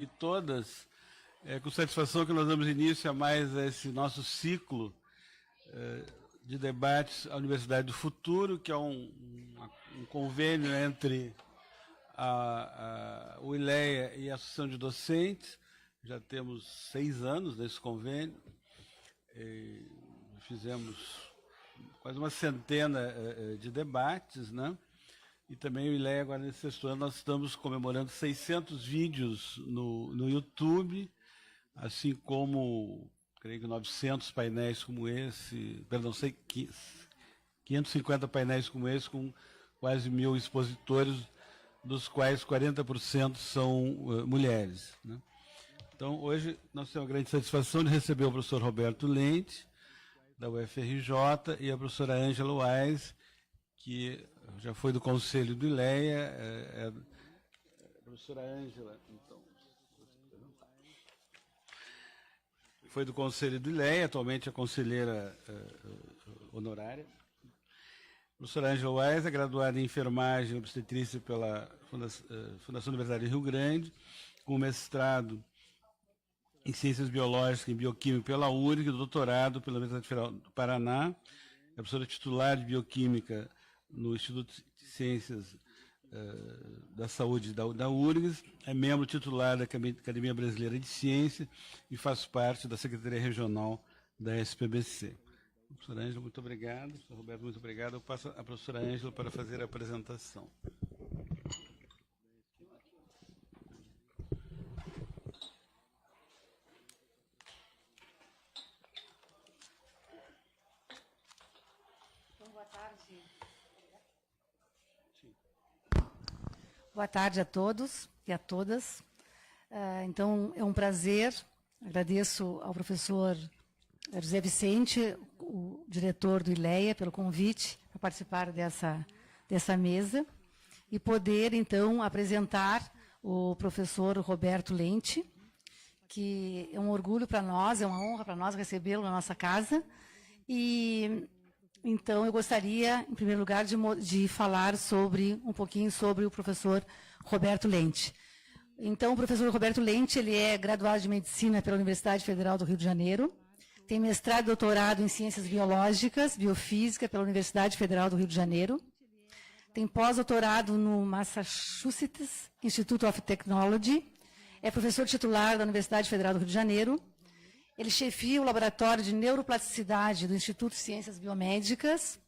E todas, com satisfação que nós damos início a mais esse nosso ciclo de debates à Universidade do Futuro, que é um convênio entre o ILEA e a Associação de Docentes. Já temos 6 anos desse convênio, fizemos quase uma centena de debates, né? E também o ILEA, agora nesse 6º ano, nós estamos comemorando 600 vídeos no YouTube, assim como, creio que 900 painéis como esse, perdão, 550 painéis como esse, com quase 1.000 expositores, dos quais 40% são mulheres, né? Então, hoje, nós temos a grande satisfação de receber o professor Roberto Lente, da UFRJ, e a professora Ângela Wise, que já foi do Conselho do ILEA, a professora Ângela, então, foi do Conselho do ILEA, atualmente é conselheira honorária. A professora Ângela Wise é graduada em Enfermagem e Obstetrícia pela Fundação Universidade de Rio Grande, com mestrado em Ciências Biológicas e Bioquímica pela URG, doutorado pela Universidade Federal do Paraná, é professora titular de Bioquímica no Instituto de Ciências da Saúde da URGS, é membro titular da Academia Brasileira de Ciência e faz parte da Secretaria Regional da SPBC. Professora Ângela, muito obrigado. Professor Roberto, muito obrigado. Eu passo a professora Ângela para fazer a apresentação. Boa tarde a todos e a todas. Então, é um prazer, agradeço ao professor José Vicente, o diretor do ILEA, pelo convite para participar dessa mesa e poder, então, apresentar o professor Roberto Lente, que é um orgulho para nós, é uma honra para nós recebê-lo na nossa casa. E então, eu gostaria, em primeiro lugar, de falar um pouquinho sobre o professor Roberto Lente. Então, o professor Roberto Lente, ele é graduado de Medicina pela Universidade Federal do Rio de Janeiro, tem mestrado e doutorado em Ciências Biológicas, Biofísica pela Universidade Federal do Rio de Janeiro, tem pós-doutorado no Massachusetts Institute of Technology, é professor titular da Universidade Federal do Rio de Janeiro. Ele chefia o Laboratório de Neuroplasticidade do Instituto de Ciências Biomédicas,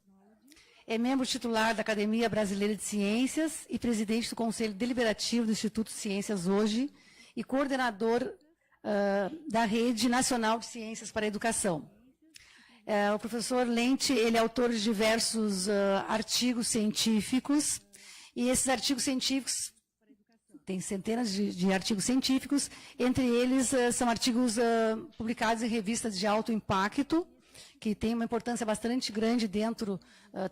é membro titular da Academia Brasileira de Ciências e presidente do Conselho Deliberativo do Instituto de Ciências hoje e coordenador da Rede Nacional de Ciências para a Educação. O professor Lente, ele é autor de diversos artigos científicos, e esses artigos científicos tem centenas de artigos científicos, entre eles são artigos publicados em revistas de alto impacto, que têm uma importância bastante grande dentro,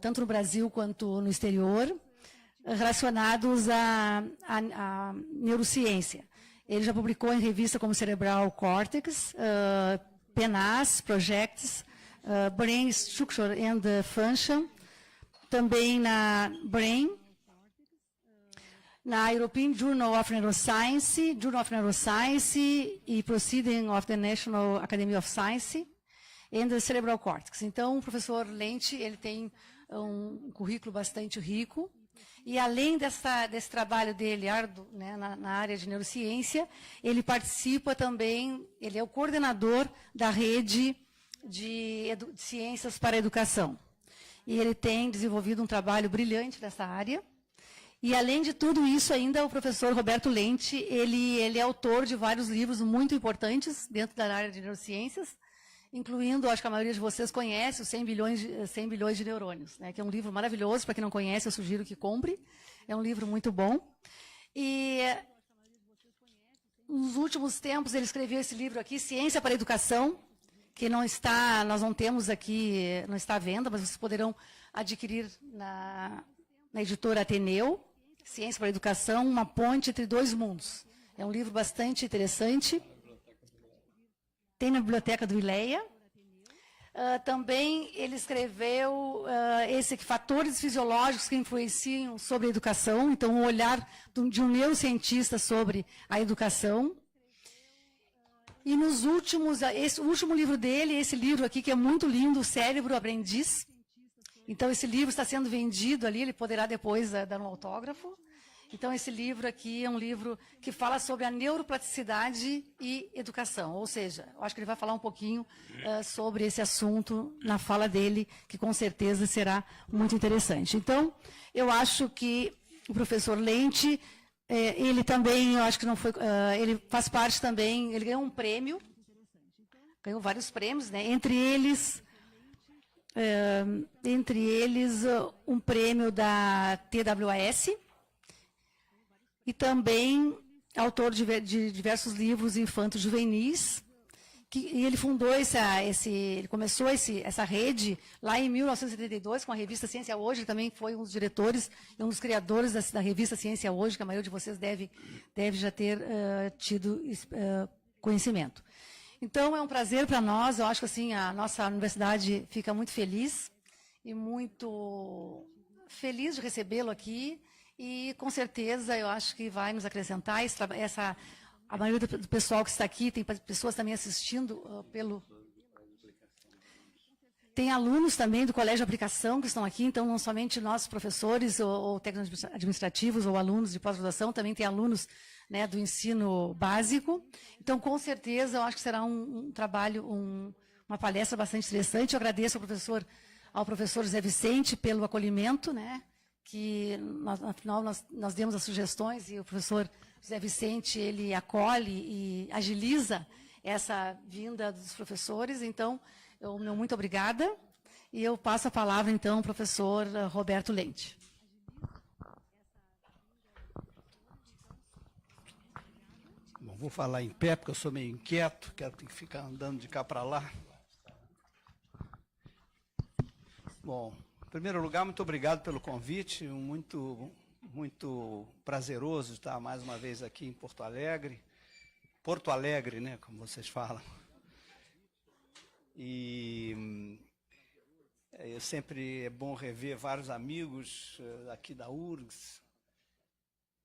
tanto no Brasil quanto no exterior, relacionados à neurociência. Ele já publicou em revistas como Cerebral Cortex, PNAS, Projects, Brain Structure and Function, também na Brain, na European Journal of Neuroscience, e Proceeding of the National Academy of Science, and the Cerebral Cortex. Então, o professor Lente, ele tem um currículo bastante rico, e além desse trabalho dele árduo, né, na área de neurociência, ele participa também, ele é o coordenador da rede de ciências para a educação. E ele tem desenvolvido um trabalho brilhante nessa área. E, além de tudo isso, ainda o professor Roberto Lente, ele é autor de vários livros muito importantes dentro da área de neurociências, incluindo, acho que a maioria de vocês conhece, os 100 bilhões de neurônios, né, que é um livro maravilhoso. Para quem não conhece, eu sugiro que compre. É um livro muito bom. E, nos últimos tempos, ele escreveu esse livro aqui, Ciência para a Educação, que nós não temos aqui, não está à venda, mas vocês poderão adquirir na editora Ateneu, Ciência para a Educação, uma ponte entre dois mundos. É um livro bastante interessante. Tem na biblioteca do ILEA. Também ele escreveu fatores fisiológicos que influenciam sobre a educação, então o olhar de um neurocientista sobre a educação. E nos últimos, o último livro dele, esse livro aqui, que é muito lindo, O Cérebro Aprendiz. Então, esse livro está sendo vendido ali, ele poderá depois dar um autógrafo. Então, esse livro aqui é um livro que fala sobre a neuroplasticidade e educação. Ou seja, eu acho que ele vai falar um pouquinho sobre esse assunto na fala dele, que com certeza será muito interessante. Então, eu acho que o professor Lente, ele também, eu acho que não foi, ele faz parte também, ele ganhou um prêmio, ganhou vários prêmios, né? Entre eles um prêmio da TWAS, e também autor de diversos livros infanto-juvenis, e ele fundou ele começou essa rede lá em 1972 com a revista Ciência Hoje. Ele também foi um dos diretores e um dos criadores da revista Ciência Hoje, que a maioria de vocês deve já ter tido conhecimento. Então, é um prazer para nós. Eu acho que assim, a nossa universidade fica muito feliz e muito feliz de recebê-lo aqui. E, com certeza, eu acho que vai nos acrescentar a maioria do pessoal que está aqui, tem pessoas também assistindo Tem alunos também do Colégio de Aplicação que estão aqui, então não somente nós, professores ou técnicos administrativos ou alunos de pós-graduação, também tem alunos, né, do ensino básico. Então, com certeza, eu acho que será um trabalho, uma palestra bastante interessante. Eu agradeço ao professor José Vicente pelo acolhimento, né, que, afinal, nós demos as sugestões e o professor José Vicente, ele acolhe e agiliza essa vinda dos professores. Então, meu muito obrigada. E eu passo a palavra, então, ao professor Roberto Lente. Bom, vou falar em pé, porque eu sou meio inquieto, quero ter que ficar andando de cá para lá. Bom, em primeiro lugar, muito obrigado pelo convite, muito prazeroso estar mais uma vez aqui em Porto Alegre, né, como vocês falam. E sempre é bom rever vários amigos aqui da URGS.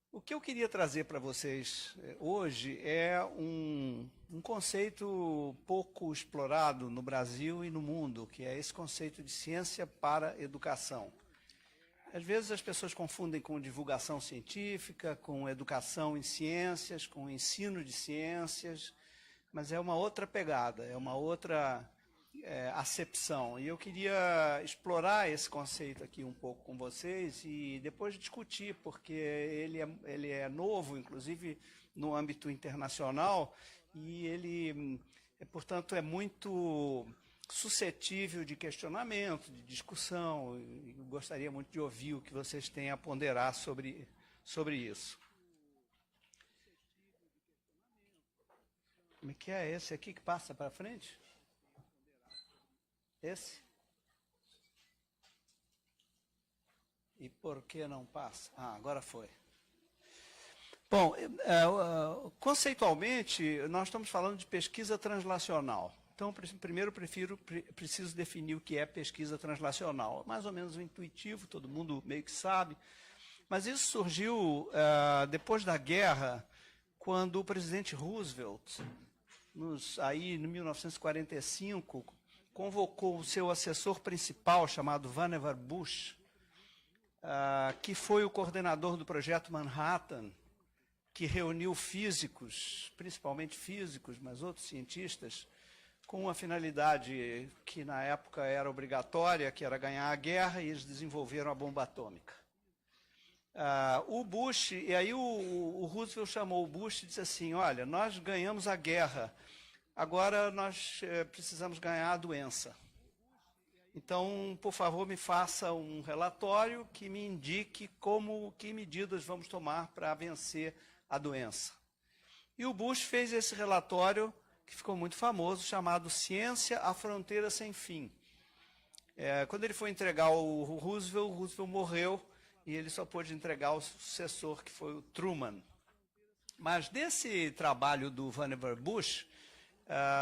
O que eu queria trazer para vocês hoje é um conceito pouco explorado no Brasil e no mundo, que é esse conceito de ciência para educação. Às vezes as pessoas confundem com divulgação científica, com educação em ciências, com ensino de ciências, mas é uma outra pegada, é uma outra acepção. E eu queria explorar esse conceito aqui um pouco com vocês e depois discutir, porque ele é novo, inclusive no âmbito internacional, e ele, portanto, é muito suscetível de questionamento, de discussão, e gostaria muito de ouvir o que vocês têm a ponderar sobre isso. Como é que é esse aqui que passa para frente? Esse? E por que não passa? Ah, agora foi. Bom, conceitualmente, nós estamos falando de pesquisa translacional. Então, primeiro, preciso definir o que é pesquisa translacional. Mais ou menos intuitivo, todo mundo meio que sabe. Mas isso surgiu depois da guerra, quando o presidente Roosevelt, aí em 1945, convocou o seu assessor principal, chamado Vannevar Bush, que foi o coordenador do projeto Manhattan, que reuniu físicos, principalmente físicos, mas outros cientistas, com uma finalidade que na época era obrigatória, que era ganhar a guerra, e eles desenvolveram a bomba atômica. O Bush, e aí o Roosevelt chamou o Bush e disse assim: olha, nós ganhamos a guerra, agora nós precisamos ganhar a doença. Então, por favor, me faça um relatório que me indique que medidas vamos tomar para vencer a doença. E o Bush fez esse relatório, que ficou muito famoso, chamado Ciência à Fronteira Sem Fim. Quando ele foi entregar o Roosevelt morreu, e ele só pôde entregar o sucessor, que foi o Truman. Mas desse trabalho do Vannevar Bush,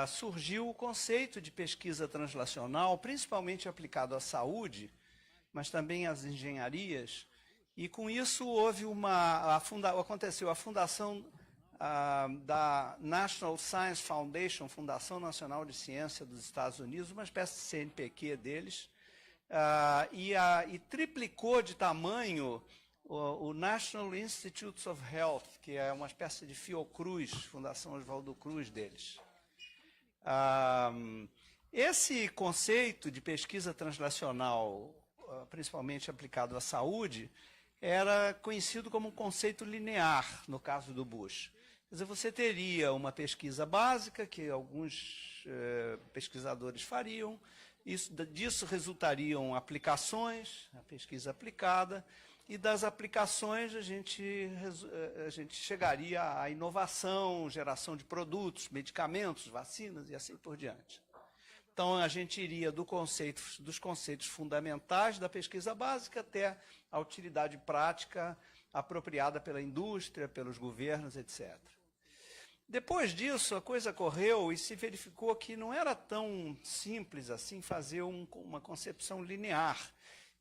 surgiu o conceito de pesquisa translacional, principalmente aplicado à saúde, mas também às engenharias, e com isso houve aconteceu a fundação da National Science Foundation, Fundação Nacional de Ciência dos Estados Unidos, uma espécie de CNPq deles, e triplicou de tamanho o National Institutes of Health, que é uma espécie de Fiocruz, Fundação Oswaldo Cruz deles. Esse conceito de pesquisa translacional, principalmente aplicado à saúde, era conhecido como um conceito linear, no caso do Bush. Quer dizer, você teria uma pesquisa básica, que alguns pesquisadores fariam, disso resultariam aplicações, a pesquisa aplicada, e das aplicações a gente chegaria à inovação, geração de produtos, medicamentos, vacinas e assim por diante. Então, a gente iria dos conceitos fundamentais da pesquisa básica até a utilidade prática apropriada pela indústria, pelos governos, etc. Depois disso, a coisa correu e se verificou que não era tão simples assim fazer uma concepção linear,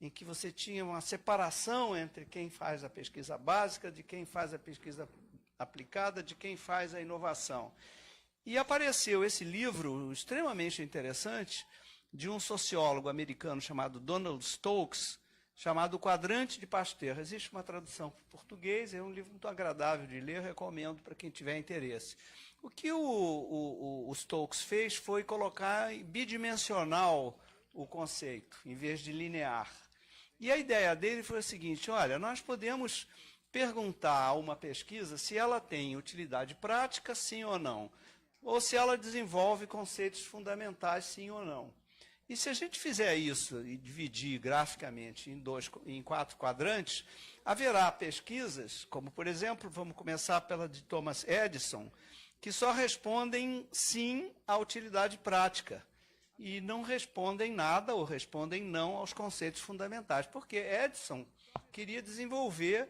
em que você tinha uma separação entre quem faz a pesquisa básica, de quem faz a pesquisa aplicada, de quem faz a inovação. E apareceu esse livro extremamente interessante de um sociólogo americano chamado Donald Stokes, chamado O Quadrante de Pasteur. Existe uma tradução para o português, é um livro muito agradável de ler, recomendo para quem tiver interesse. O que o Stokes fez foi colocar bidimensional o conceito, em vez de linear. E a ideia dele foi a seguinte: olha, nós podemos perguntar a uma pesquisa se ela tem utilidade prática, sim ou não, ou se ela desenvolve conceitos fundamentais, sim ou não. E se a gente fizer isso e dividir graficamente em 4 quadrantes, haverá pesquisas, como, por exemplo, vamos começar pela de Thomas Edison, que só respondem sim à utilidade prática e não respondem nada ou respondem não aos conceitos fundamentais, porque Edison queria desenvolver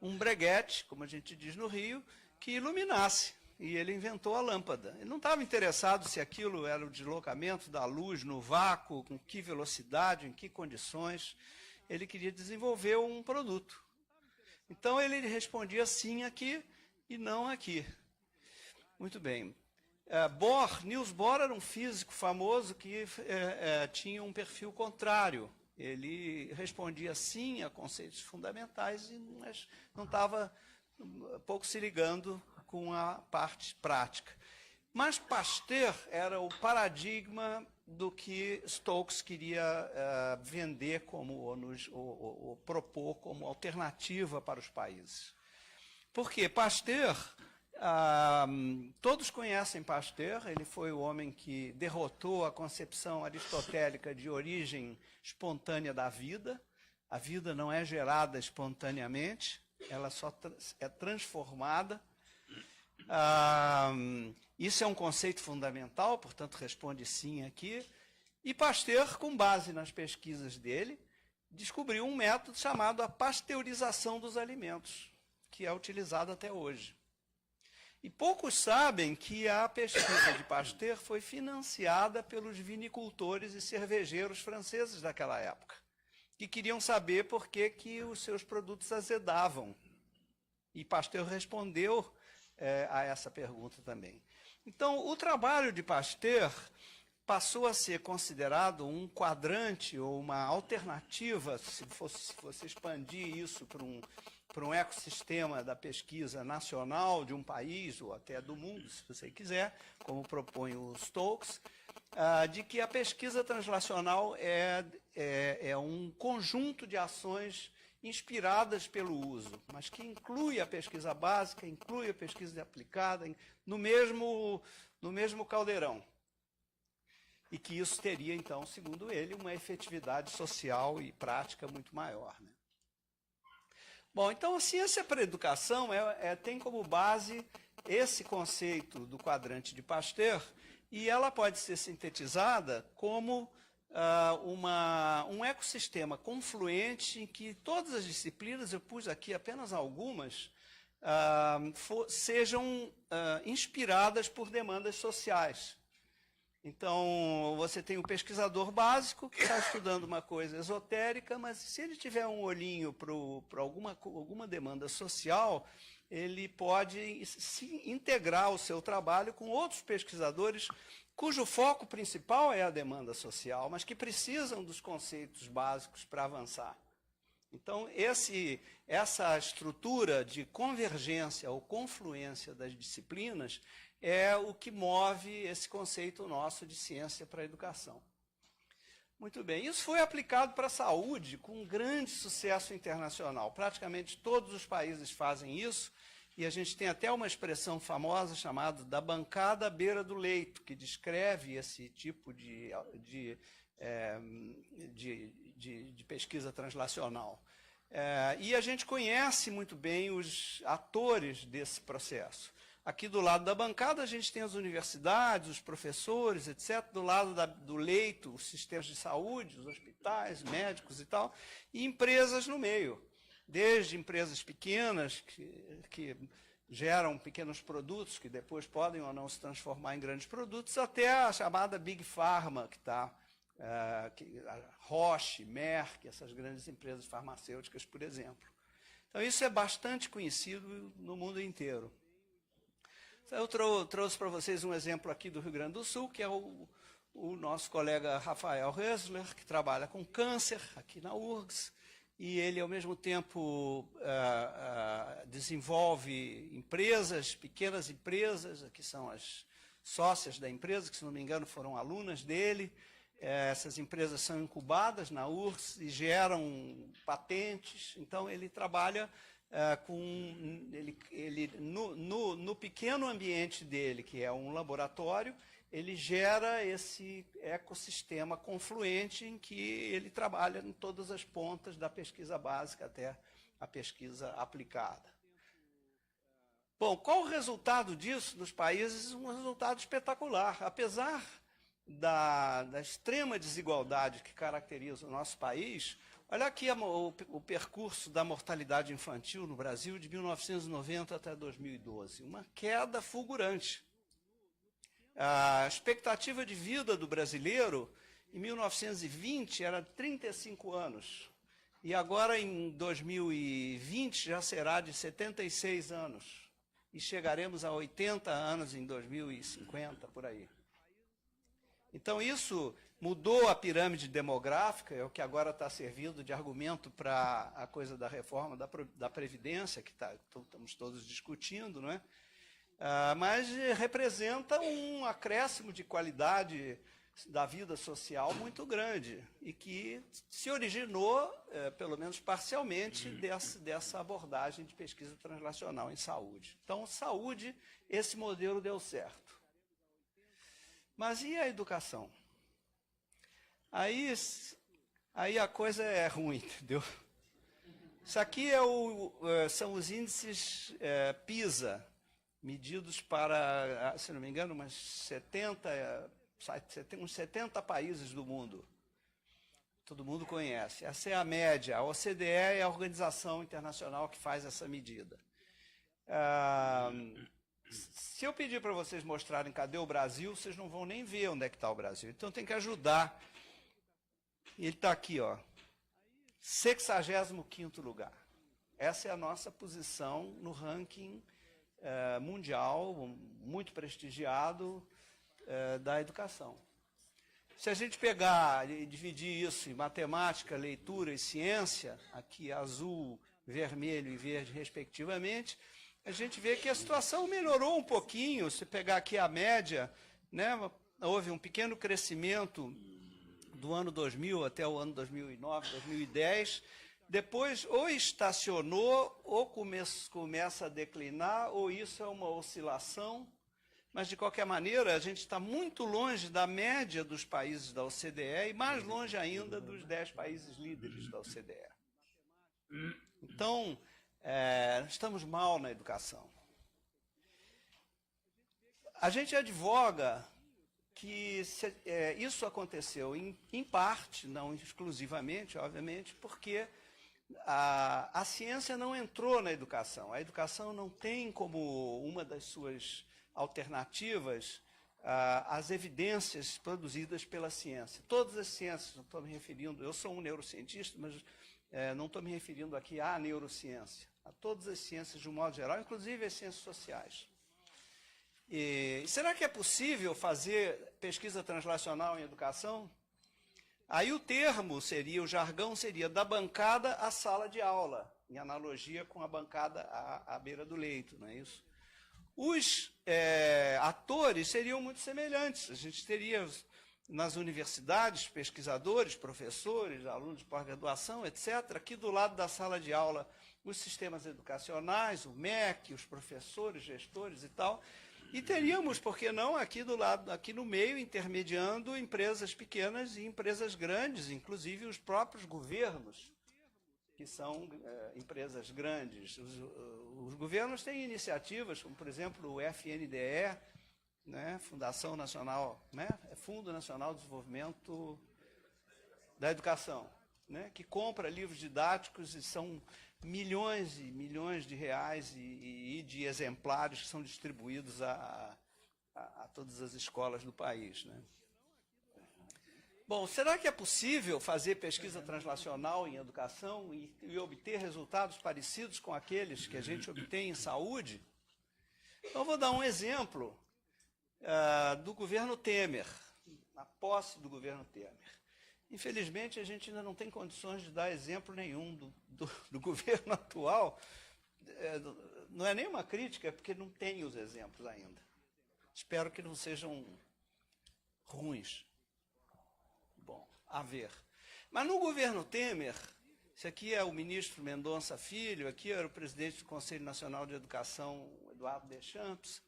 um breguete, como a gente diz no Rio, que iluminasse. E ele inventou a lâmpada. Ele não estava interessado se aquilo era o deslocamento da luz no vácuo, com que velocidade, em que condições. Ele queria desenvolver um produto. Então, ele respondia sim aqui e não aqui. Muito bem. Niels Bohr era um físico famoso que tinha um perfil contrário. Ele respondia sim a conceitos fundamentais, mas não estava pouco se ligando com a parte prática. Mas Pasteur era o paradigma do que Stokes queria vender ou propor como alternativa para os países. Porque Pasteur, todos conhecem Pasteur, ele foi o homem que derrotou a concepção aristotélica de origem espontânea da vida. A vida não é gerada espontaneamente, ela só é transformada. Isso é um conceito fundamental, portanto, responde sim aqui. E Pasteur, com base nas pesquisas dele, descobriu um método chamado a pasteurização dos alimentos, que é utilizado até hoje. E poucos sabem que a pesquisa de Pasteur foi financiada pelos vinicultores e cervejeiros franceses daquela época, que queriam saber por que os seus produtos azedavam. E Pasteur respondeu a essa pergunta também. Então, o trabalho de Pasteur passou a ser considerado um quadrante ou uma alternativa, se você expandir isso para um ecossistema da pesquisa nacional de um país ou até do mundo, se você quiser, como propõe o Stokes, de que a pesquisa translacional é um conjunto de ações inspiradas pelo uso, mas que inclui a pesquisa básica, inclui a pesquisa aplicada no mesmo caldeirão. E que isso teria, então, segundo ele, uma efetividade social e prática muito maior, né? Bom, então a ciência para a educação tem como base esse conceito do quadrante de Pasteur, e ela pode ser sintetizada como um ecossistema confluente em que todas as disciplinas, eu pus aqui apenas algumas, sejam inspiradas por demandas sociais. Então, você tem um pesquisador básico que está estudando uma coisa esotérica, mas se ele tiver um olhinho para alguma demanda social, ele pode se integrar o seu trabalho com outros pesquisadores cujo foco principal é a demanda social, mas que precisam dos conceitos básicos para avançar. Então, essa estrutura de convergência ou confluência das disciplinas é o que move esse conceito nosso de ciência para a educação. Muito bem, isso foi aplicado para a saúde com um grande sucesso internacional. Praticamente todos os países fazem isso, e a gente tem até uma expressão famosa chamada da bancada à beira do leito, que descreve esse tipo de pesquisa translacional. E a gente conhece muito bem os atores desse processo. Aqui do lado da bancada a gente tem as universidades, os professores, etc. Do lado do leito, os sistemas de saúde, os hospitais, médicos e tal, e empresas no meio. Desde empresas pequenas que geram pequenos produtos que depois podem ou não se transformar em grandes produtos, até a chamada Big Pharma, que está Roche, Merck, essas grandes empresas farmacêuticas, por exemplo. Então, isso é bastante conhecido no mundo inteiro. Eu trouxe para vocês um exemplo aqui do Rio Grande do Sul, que é o nosso colega Rafael Rösler, que trabalha com câncer aqui na URGS, e ele, ao mesmo tempo, desenvolve empresas, pequenas empresas, que são as sócias da empresa, que, se não me engano, foram alunas dele. Essas empresas são incubadas na URGS e geram patentes. Então, ele trabalha no pequeno ambiente dele, que é um laboratório, ele gera esse ecossistema confluente em que ele trabalha em todas as pontas, da pesquisa básica até a pesquisa aplicada. Bom, qual o resultado disso nos países? Um resultado espetacular. Apesar da extrema desigualdade que caracteriza o nosso país, olha aqui o percurso da mortalidade infantil no Brasil de 1990 até 2012. Uma queda fulgurante. A expectativa de vida do brasileiro em 1920 era 35 anos. E agora, em 2020, já será de 76 anos. E chegaremos a 80 anos em 2050, por aí. Então, isso mudou a pirâmide demográfica, é o que agora está servindo de argumento para a coisa da reforma da Previdência, que estamos todos discutindo, não é? Mas representa um acréscimo de qualidade da vida social muito grande e que se originou, pelo menos parcialmente, dessa abordagem de pesquisa translacional em saúde. Então, saúde, esse modelo deu certo. Mas e a educação? Aí a coisa é ruim, entendeu? Isso aqui são os índices PISA, medidos para, se não me engano, uns 70 países do mundo. Todo mundo conhece. Essa é a média. A OCDE é a organização internacional que faz essa medida. Se eu pedir para vocês mostrarem cadê o Brasil, vocês não vão nem ver onde é que está o Brasil. Então tem que ajudar. Ele está aqui, ó, 65º lugar. Essa é a nossa posição no ranking mundial, muito prestigiado, da educação. Se a gente pegar e dividir isso em matemática, leitura e ciência, aqui azul, vermelho e verde respectivamente, a gente vê que a situação melhorou um pouquinho. Se pegar aqui a média, né, houve um pequeno crescimento do ano 2000 até o ano 2009, 2010, depois ou estacionou, ou começa a declinar, ou isso é uma oscilação, mas de qualquer maneira a gente está muito longe da média dos países da OCDE e mais longe ainda dos 10 países líderes da OCDE. Então, estamos mal na educação. A gente advoga que isso aconteceu em parte, não exclusivamente, obviamente, porque a ciência não entrou na educação. A educação não tem como uma das suas alternativas as evidências produzidas pela ciência. Todas as ciências, não estou me referindo, eu sou um neurocientista, mas não estou me referindo aqui à neurociência. a todas as ciências de um modo geral, inclusive as ciências sociais. E será que é possível fazer pesquisa translacional em educação? Aí o termo seria, o jargão seria da bancada à sala de aula, em analogia com a bancada à beira do leito, não é isso? Os atores seriam muito semelhantes. A gente teria nas universidades pesquisadores, professores, alunos de pós-graduação, etc. Aqui do lado da sala de aula, os sistemas educacionais, o MEC, os professores, gestores e tal. E teríamos, por que não, aqui do lado, aqui no meio, intermediando empresas pequenas e empresas grandes, inclusive os próprios governos, que são empresas grandes. Os governos têm iniciativas, como, por exemplo, o FNDE, né, Fundação Nacional, né, Fundo Nacional de Desenvolvimento da Educação, né, que compra livros didáticos e são milhões e milhões de reais e de exemplares que são distribuídos a todas as escolas do país, né. Bom, será que é possível fazer pesquisa translacional em educação e obter resultados parecidos com aqueles que a gente obtém em saúde? Então, eu vou dar um exemplo do governo Temer, na posse do governo Temer. Infelizmente, a gente ainda não tem condições de dar exemplo nenhum do governo atual. Não é nenhuma crítica, porque não tem os exemplos ainda. Espero que não sejam ruins. Bom, a ver. Mas no governo Temer, esse aqui é o ministro Mendonça Filho, aqui era o presidente do Conselho Nacional de Educação, Eduardo Deschamps.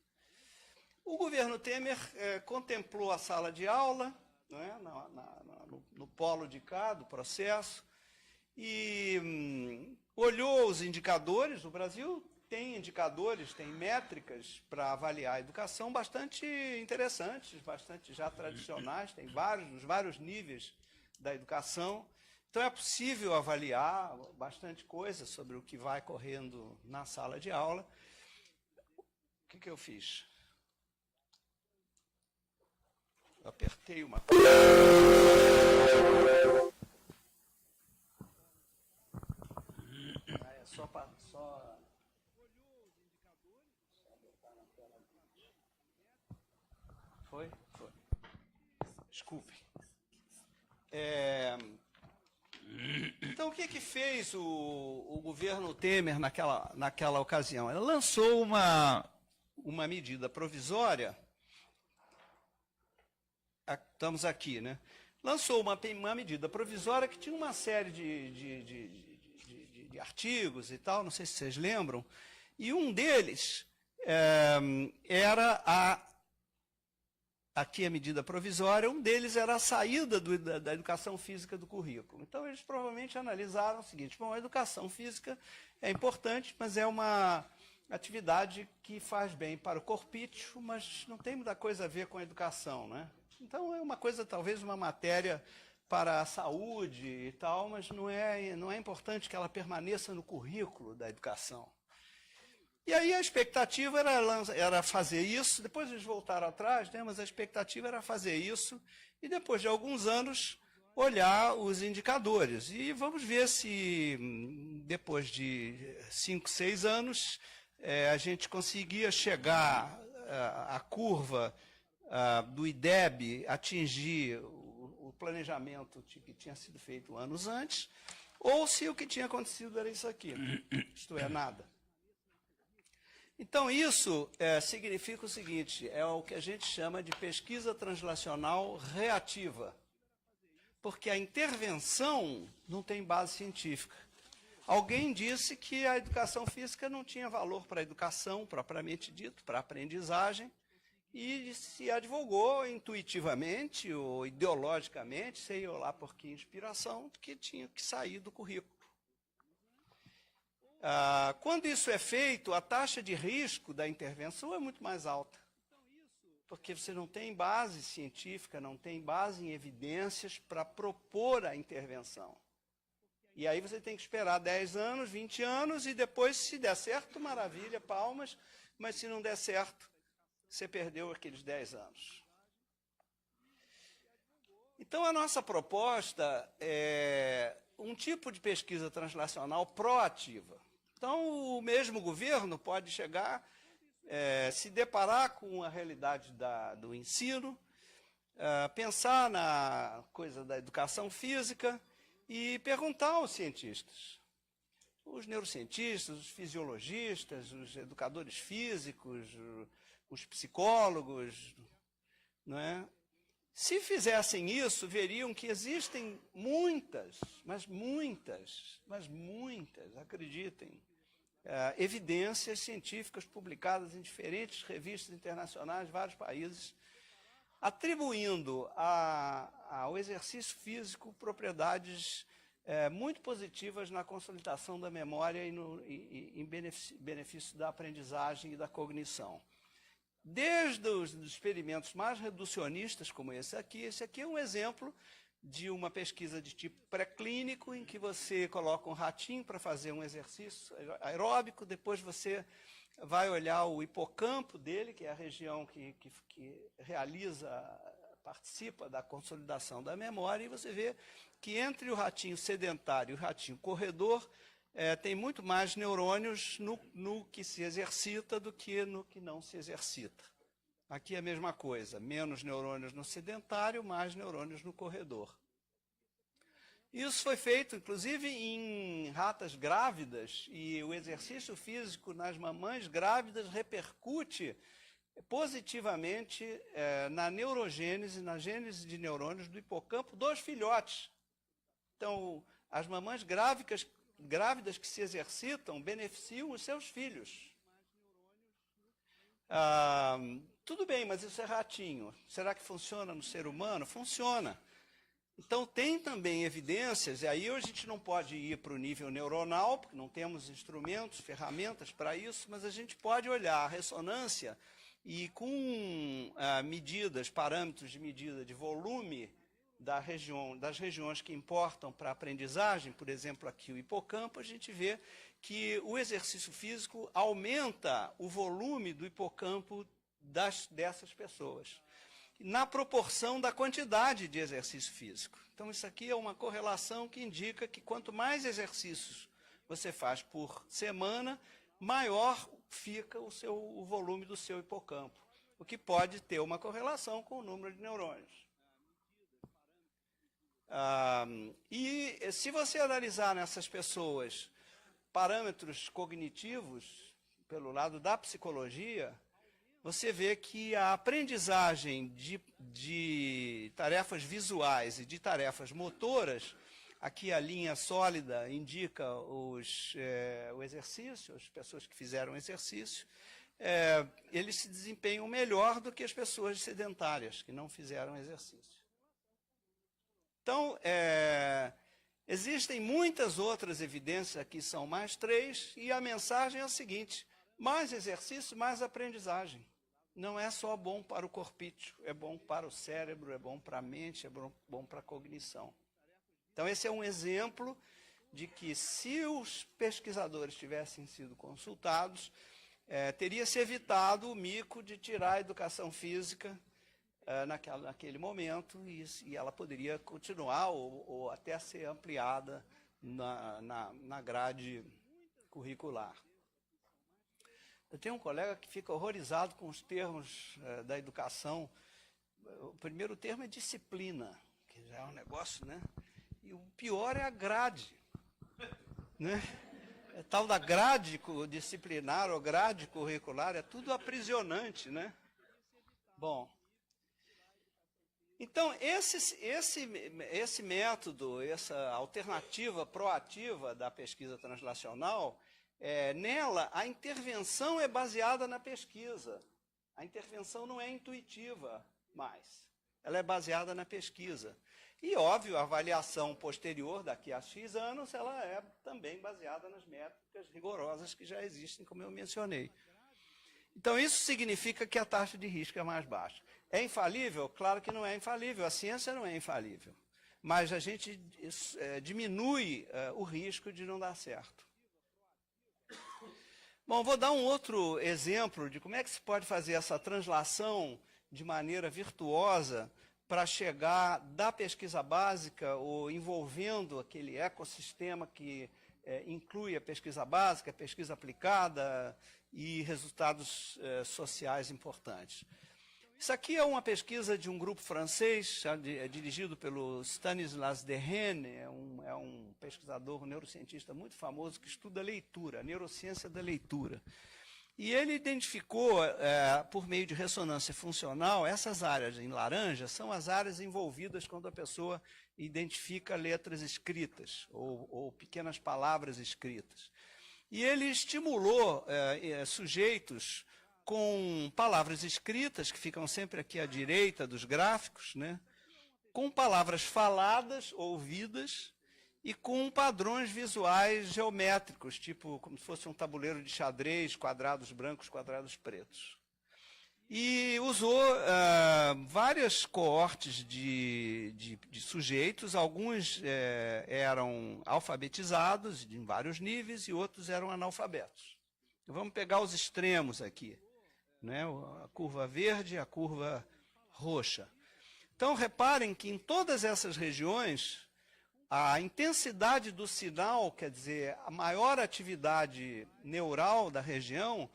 O governo Temer contemplou a sala de aula, né, no polo de cá do processo, e olhou os indicadores. O Brasil tem indicadores, tem métricas para avaliar a educação bastante interessantes, bastante já tradicionais, tem vários níveis da educação. Então é possível avaliar bastante coisa sobre o que vai correndo na sala de aula. O que eu fiz? Eu apertei uma coisa. É só Foi? Foi. Desculpe. Então, o que fez o governo Temer naquela ocasião? Ela lançou uma medida provisória. Estamos aqui, né? Lançou uma medida provisória que tinha uma série de artigos e tal, não sei se vocês lembram, e um deles era aqui a medida provisória, um deles era a saída da educação física do currículo. Então, eles provavelmente analisaram o seguinte: bom, a educação física é importante, mas é uma atividade que faz bem para o corpício, mas não tem muita coisa a ver com a educação, né? Então, é uma coisa, talvez uma matéria para a saúde e tal, mas não é importante que ela permaneça no currículo da educação. E aí a expectativa era fazer isso, depois eles voltaram atrás, né, mas a expectativa era fazer isso, e depois de alguns anos olhar os indicadores. E vamos ver se depois de 5, 6 anos a gente conseguia chegar à curva do IDEB, atingir o planejamento que tinha sido feito anos antes, ou se o que tinha acontecido era isso aqui, isto é, nada. Então, isso significa o seguinte: é o que a gente chama de pesquisa translacional reativa, porque a intervenção não tem base científica. Alguém disse que a educação física não tinha valor para a educação, propriamente dito, para a aprendizagem, e se advogou intuitivamente ou ideologicamente, sei lá por que inspiração, que tinha que sair do currículo. Quando isso é feito, a taxa de risco da intervenção é muito mais alta, porque você não tem base científica, não tem base em evidências para propor a intervenção. E aí você tem que esperar 10 anos, 20 anos, e depois, se der certo, maravilha, palmas, mas se não der certo, você perdeu aqueles 10 anos. Então, a nossa proposta é um tipo de pesquisa translacional proativa. Então, o mesmo governo pode chegar, se deparar com a realidade do ensino, pensar na coisa da educação física e perguntar aos cientistas, os neurocientistas, os fisiologistas, os educadores físicos, os psicólogos, não é? Se fizessem isso, veriam que existem muitas, acreditem, evidências científicas publicadas em diferentes revistas internacionais de vários países, atribuindo ao exercício físico propriedades muito positivas na consolidação da memória e em benefício da aprendizagem e da cognição. Desde os experimentos mais reducionistas, como esse aqui é um exemplo de uma pesquisa de tipo pré-clínico, em que você coloca um ratinho para fazer um exercício aeróbico, depois você vai olhar o hipocampo dele, que é a região que participa da consolidação da memória, e você vê que entre o ratinho sedentário e o ratinho corredor, tem muito mais neurônios no que se exercita do que no que não se exercita. Aqui é a mesma coisa, menos neurônios no sedentário, mais neurônios no corredor. Isso foi feito, inclusive, em ratas grávidas, e o exercício físico nas mamães grávidas repercute positivamente na neurogênese, na gênese de neurônios do hipocampo dos filhotes. Então, as mamães grávidas que se exercitam beneficiam os seus filhos. Tudo bem, mas isso é ratinho. Será que funciona no ser humano? Funciona. Então, tem também evidências, e aí a gente não pode ir para o nível neuronal, porque não temos instrumentos, ferramentas para isso, mas a gente pode olhar a ressonância e com parâmetros de medida de volume das regiões que importam para a aprendizagem, por exemplo, aqui o hipocampo, a gente vê que o exercício físico aumenta o volume do hipocampo dessas pessoas, na proporção da quantidade de exercício físico. Então, isso aqui é uma correlação que indica que quanto mais exercícios você faz por semana, maior fica o volume do seu hipocampo, o que pode ter uma correlação com o número de neurônios. E se você analisar nessas pessoas parâmetros cognitivos, pelo lado da psicologia, você vê que a aprendizagem de tarefas visuais e de tarefas motoras, aqui a linha sólida indica o exercício, as pessoas que fizeram exercício, eles se desempenham melhor do que as pessoas sedentárias, que não fizeram exercício. Então, existem muitas outras evidências, aqui são mais 3, e a mensagem é a seguinte: mais exercício, mais aprendizagem. Não é só bom para o corpício, é bom para o cérebro, é bom para a mente, é bom para a cognição. Então, esse é um exemplo de que, se os pesquisadores tivessem sido consultados, teria-se evitado o mico de tirar a educação física naquele momento, e ela poderia continuar ou até ser ampliada na grade curricular. Eu tenho um colega que fica horrorizado com os termos da educação. O primeiro termo é disciplina, que já é um negócio, né? E o pior é a grade, né? É tal da grade disciplinar ou grade curricular, é tudo aprisionante, né? Bom, então esse método, essa alternativa proativa da pesquisa translacional, nela, a intervenção é baseada na pesquisa. A intervenção não é intuitiva mais. Ela é baseada na pesquisa. E, óbvio, a avaliação posterior, daqui a X anos, ela é também baseada nas métricas rigorosas que já existem, como eu mencionei. Então, isso significa que a taxa de risco é mais baixa. É infalível? Claro que não é infalível. A ciência não é infalível. Mas a gente diminui o risco de não dar certo. Bom, vou dar um outro exemplo de como é que se pode fazer essa translação de maneira virtuosa para chegar da pesquisa básica, ou envolvendo aquele ecossistema que inclui a pesquisa básica, a pesquisa aplicada e resultados sociais importantes. Isso aqui é uma pesquisa de um grupo francês, dirigido pelo Stanislas Dehaene, é um pesquisador, um neurocientista muito famoso que estuda leitura, a neurociência da leitura. E ele identificou, por meio de ressonância funcional, essas áreas em laranja são as áreas envolvidas quando a pessoa identifica letras escritas ou pequenas palavras escritas. E ele estimulou sujeitos com palavras escritas, que ficam sempre aqui à direita dos gráficos, né? Com palavras faladas, ouvidas, e com padrões visuais geométricos, tipo como se fosse um tabuleiro de xadrez, quadrados brancos, quadrados pretos. E usou várias coortes de sujeitos, alguns eram alfabetizados em vários níveis e outros eram analfabetos. Vamos pegar os extremos aqui, né? A curva verde e a curva roxa. Então, reparem que em todas essas regiões, a intensidade do sinal, quer dizer, a maior atividade neural da região,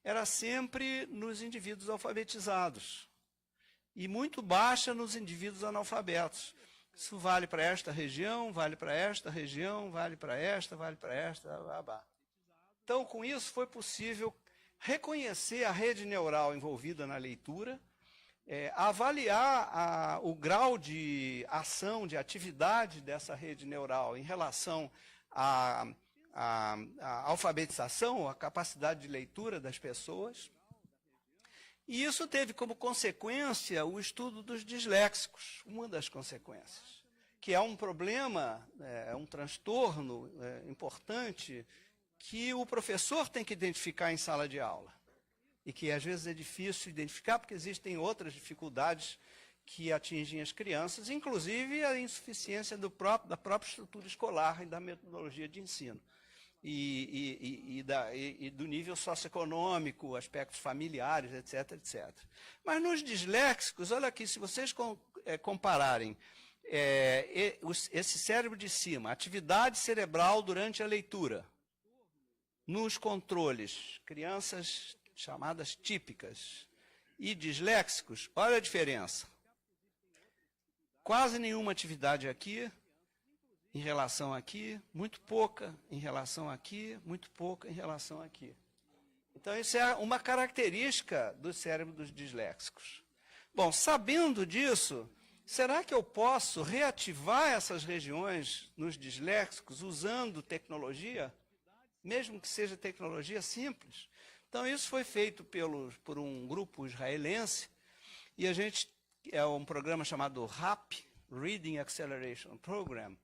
era sempre nos indivíduos alfabetizados e muito baixa nos indivíduos analfabetos. Isso vale para esta região, vale para esta região, vale para esta, vale para esta, Então, com isso, foi possível reconhecer a rede neural envolvida na leitura, avaliar o grau de ação, de atividade dessa rede neural em relação à alfabetização, à capacidade de leitura das pessoas. E isso teve como consequência o estudo dos disléxicos, uma das consequências, que é um problema, um transtorno importante que o professor tem que identificar em sala de aula. E que às vezes é difícil identificar, porque existem outras dificuldades que atingem as crianças, inclusive a insuficiência da própria estrutura escolar e da metodologia de ensino. E do nível socioeconômico, aspectos familiares, etc, etc. Mas nos disléxicos, olha aqui, se vocês compararem esse cérebro de cima, atividade cerebral durante a leitura, nos controles, crianças chamadas típicas e disléxicos, olha a diferença. Quase nenhuma atividade aqui, em relação aqui, muito pouca em relação aqui, muito pouca em relação aqui. Então, isso é uma característica do cérebro dos disléxicos. Bom, sabendo disso, será que eu posso reativar essas regiões nos disléxicos usando tecnologia? Mesmo que seja tecnologia simples. Então, isso foi feito por um grupo israelense, e a gente é um programa chamado RAP, Reading Acceleration Program,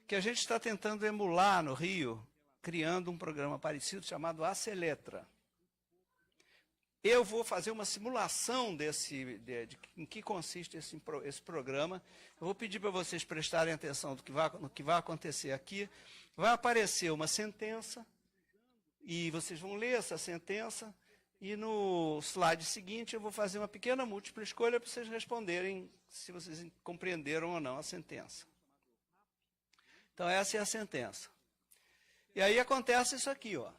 que a gente está tentando emular no Rio, criando um programa parecido chamado Aceletra. Eu vou fazer uma simulação em que consiste esse programa. Eu vou pedir para vocês prestarem atenção no que vai acontecer aqui. Vai aparecer uma sentença, e vocês vão ler essa sentença, e no slide seguinte eu vou fazer uma pequena múltipla escolha para vocês responderem se vocês compreenderam ou não a sentença. Então, essa é a sentença. E aí acontece isso aqui, ó.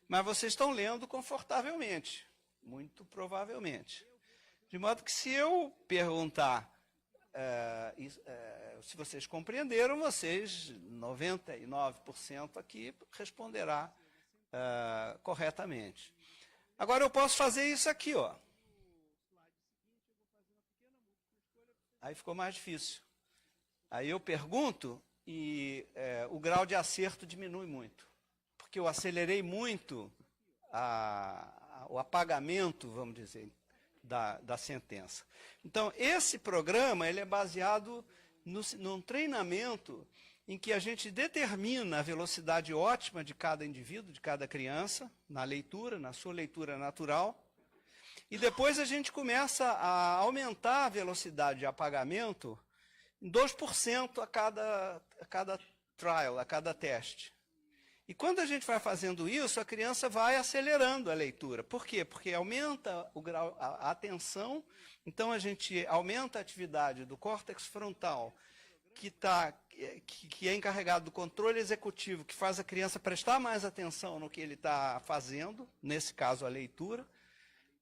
Mas vocês estão lendo confortavelmente, muito provavelmente. De modo que se eu perguntar se vocês compreenderam, vocês, 99% aqui, responderá corretamente. Agora eu posso fazer isso aqui, ó. Aí ficou mais difícil. Aí eu pergunto e o grau de acerto diminui muito. Porque eu acelerei muito o apagamento, vamos dizer, da sentença. Então, esse programa ele é baseado num treinamento em que a gente determina a velocidade ótima de cada indivíduo, de cada criança, na leitura, na sua leitura natural, e depois a gente começa a aumentar a velocidade de apagamento em 2% a cada trial, a cada teste. E quando a gente vai fazendo isso, a criança vai acelerando a leitura. Por quê? Porque aumenta o grau, a atenção, então a gente aumenta a atividade do córtex frontal, que é encarregado do controle executivo, que faz a criança prestar mais atenção no que ele está fazendo, nesse caso a leitura,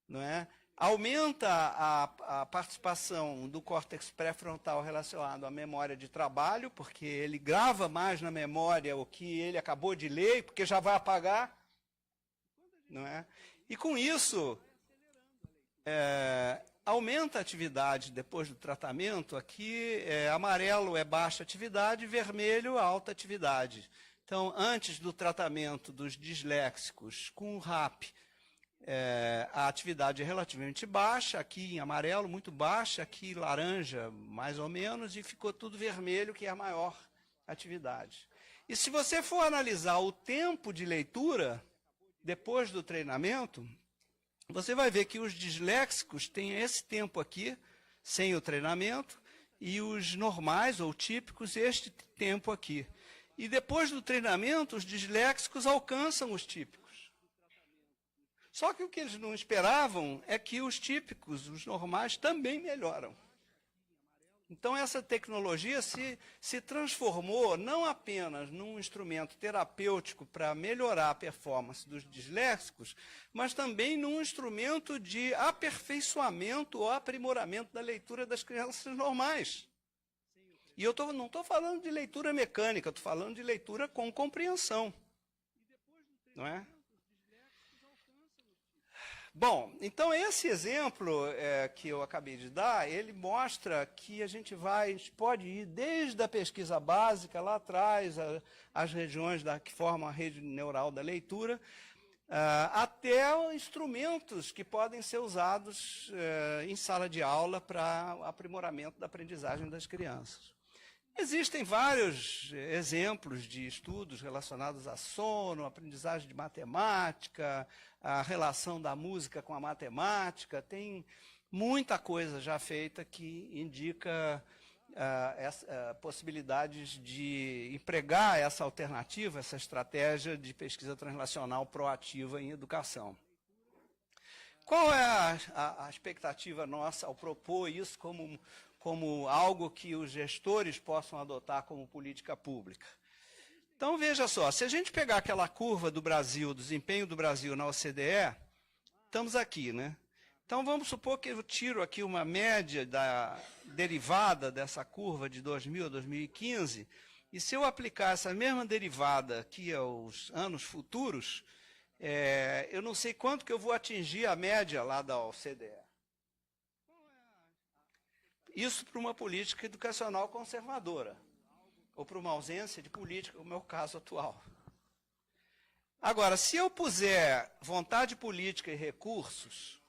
não é? Aumenta a participação do córtex pré-frontal relacionado à memória de trabalho, porque ele grava mais na memória o que ele acabou de ler, porque já vai apagar, não é? E com isso, aumenta a atividade depois do tratamento. Aqui, amarelo é baixa atividade, vermelho alta atividade. Então, antes do tratamento dos disléxicos com o RAP, a atividade é relativamente baixa, aqui em amarelo muito baixa, aqui laranja mais ou menos, e ficou tudo vermelho, que é a maior atividade. E se você for analisar o tempo de leitura, depois do treinamento, você vai ver que os disléxicos têm esse tempo aqui, sem o treinamento, e os normais ou típicos, este tempo aqui. E depois do treinamento, os disléxicos alcançam os típicos. Só que o que eles não esperavam é que os típicos, os normais, também melhoram. Então, essa tecnologia se transformou não apenas num instrumento terapêutico para melhorar a performance dos disléxicos, mas também num instrumento de aperfeiçoamento ou aprimoramento da leitura das crianças normais. E eu não estou falando de leitura mecânica, estou falando de leitura com compreensão. Não é? Bom, então esse exemplo que eu acabei de dar, ele mostra que a gente pode ir desde a pesquisa básica, lá atrás, as regiões que formam a rede neural da leitura, até instrumentos que podem ser usados em sala de aula para aprimoramento da aprendizagem das crianças. Existem vários exemplos de estudos relacionados a sono, aprendizagem de matemática, a relação da música com a matemática. Tem muita coisa já feita que indica possibilidades de empregar essa alternativa, essa estratégia de pesquisa translacional proativa em educação. Qual é a expectativa nossa ao propor isso como algo que os gestores possam adotar como política pública? Então, veja só, se a gente pegar aquela curva do Brasil, do desempenho do Brasil na OCDE, estamos aqui, né? Então, vamos supor que eu tiro aqui uma média da derivada dessa curva de 2000 a 2015, e se eu aplicar essa mesma derivada aqui aos anos futuros, eu não sei quanto que eu vou atingir a média lá da OCDE. Isso para uma política educacional conservadora, ou para uma ausência de política, como é o caso atual. Agora, se eu puser vontade política e recursos,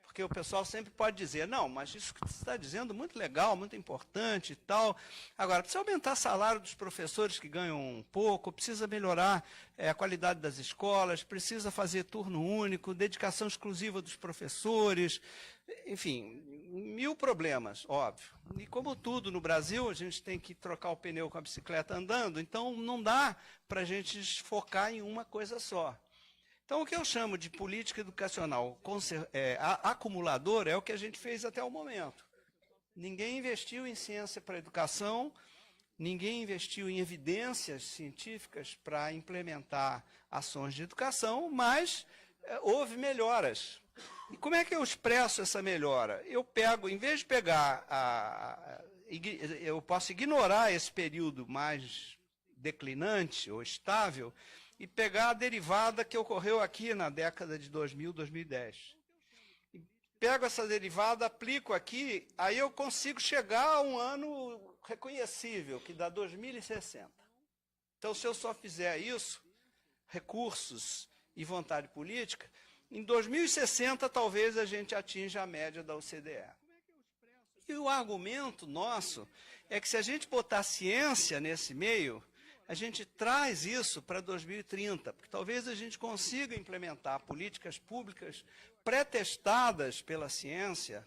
porque o pessoal sempre pode dizer, não, mas isso que você está dizendo é muito legal, muito importante e tal. Agora, precisa aumentar o salário dos professores que ganham um pouco, precisa melhorar a qualidade das escolas, precisa fazer turno único, dedicação exclusiva dos professores, enfim, 1000 problemas, óbvio. E como tudo no Brasil, a gente tem que trocar o pneu com a bicicleta andando, então não dá para a gente focar em uma coisa só. Então, o que eu chamo de política educacional acumuladora é o que a gente fez até o momento. Ninguém investiu em ciência para a educação, ninguém investiu em evidências científicas para implementar ações de educação, mas houve melhoras. E como é que eu expresso essa melhora? Eu pego, em vez de pegar, eu posso ignorar esse período mais declinante ou estável, e pegar a derivada que ocorreu aqui na década de 2000, 2010. E pego essa derivada, aplico aqui, aí eu consigo chegar a um ano reconhecível, que dá 2060. Então, se eu só fizer isso, recursos e vontade política, em 2060 talvez a gente atinja a média da OCDE. E o argumento nosso é que se a gente botar ciência nesse meio, a gente traz isso para 2030, porque talvez a gente consiga implementar políticas públicas pré-testadas pela ciência,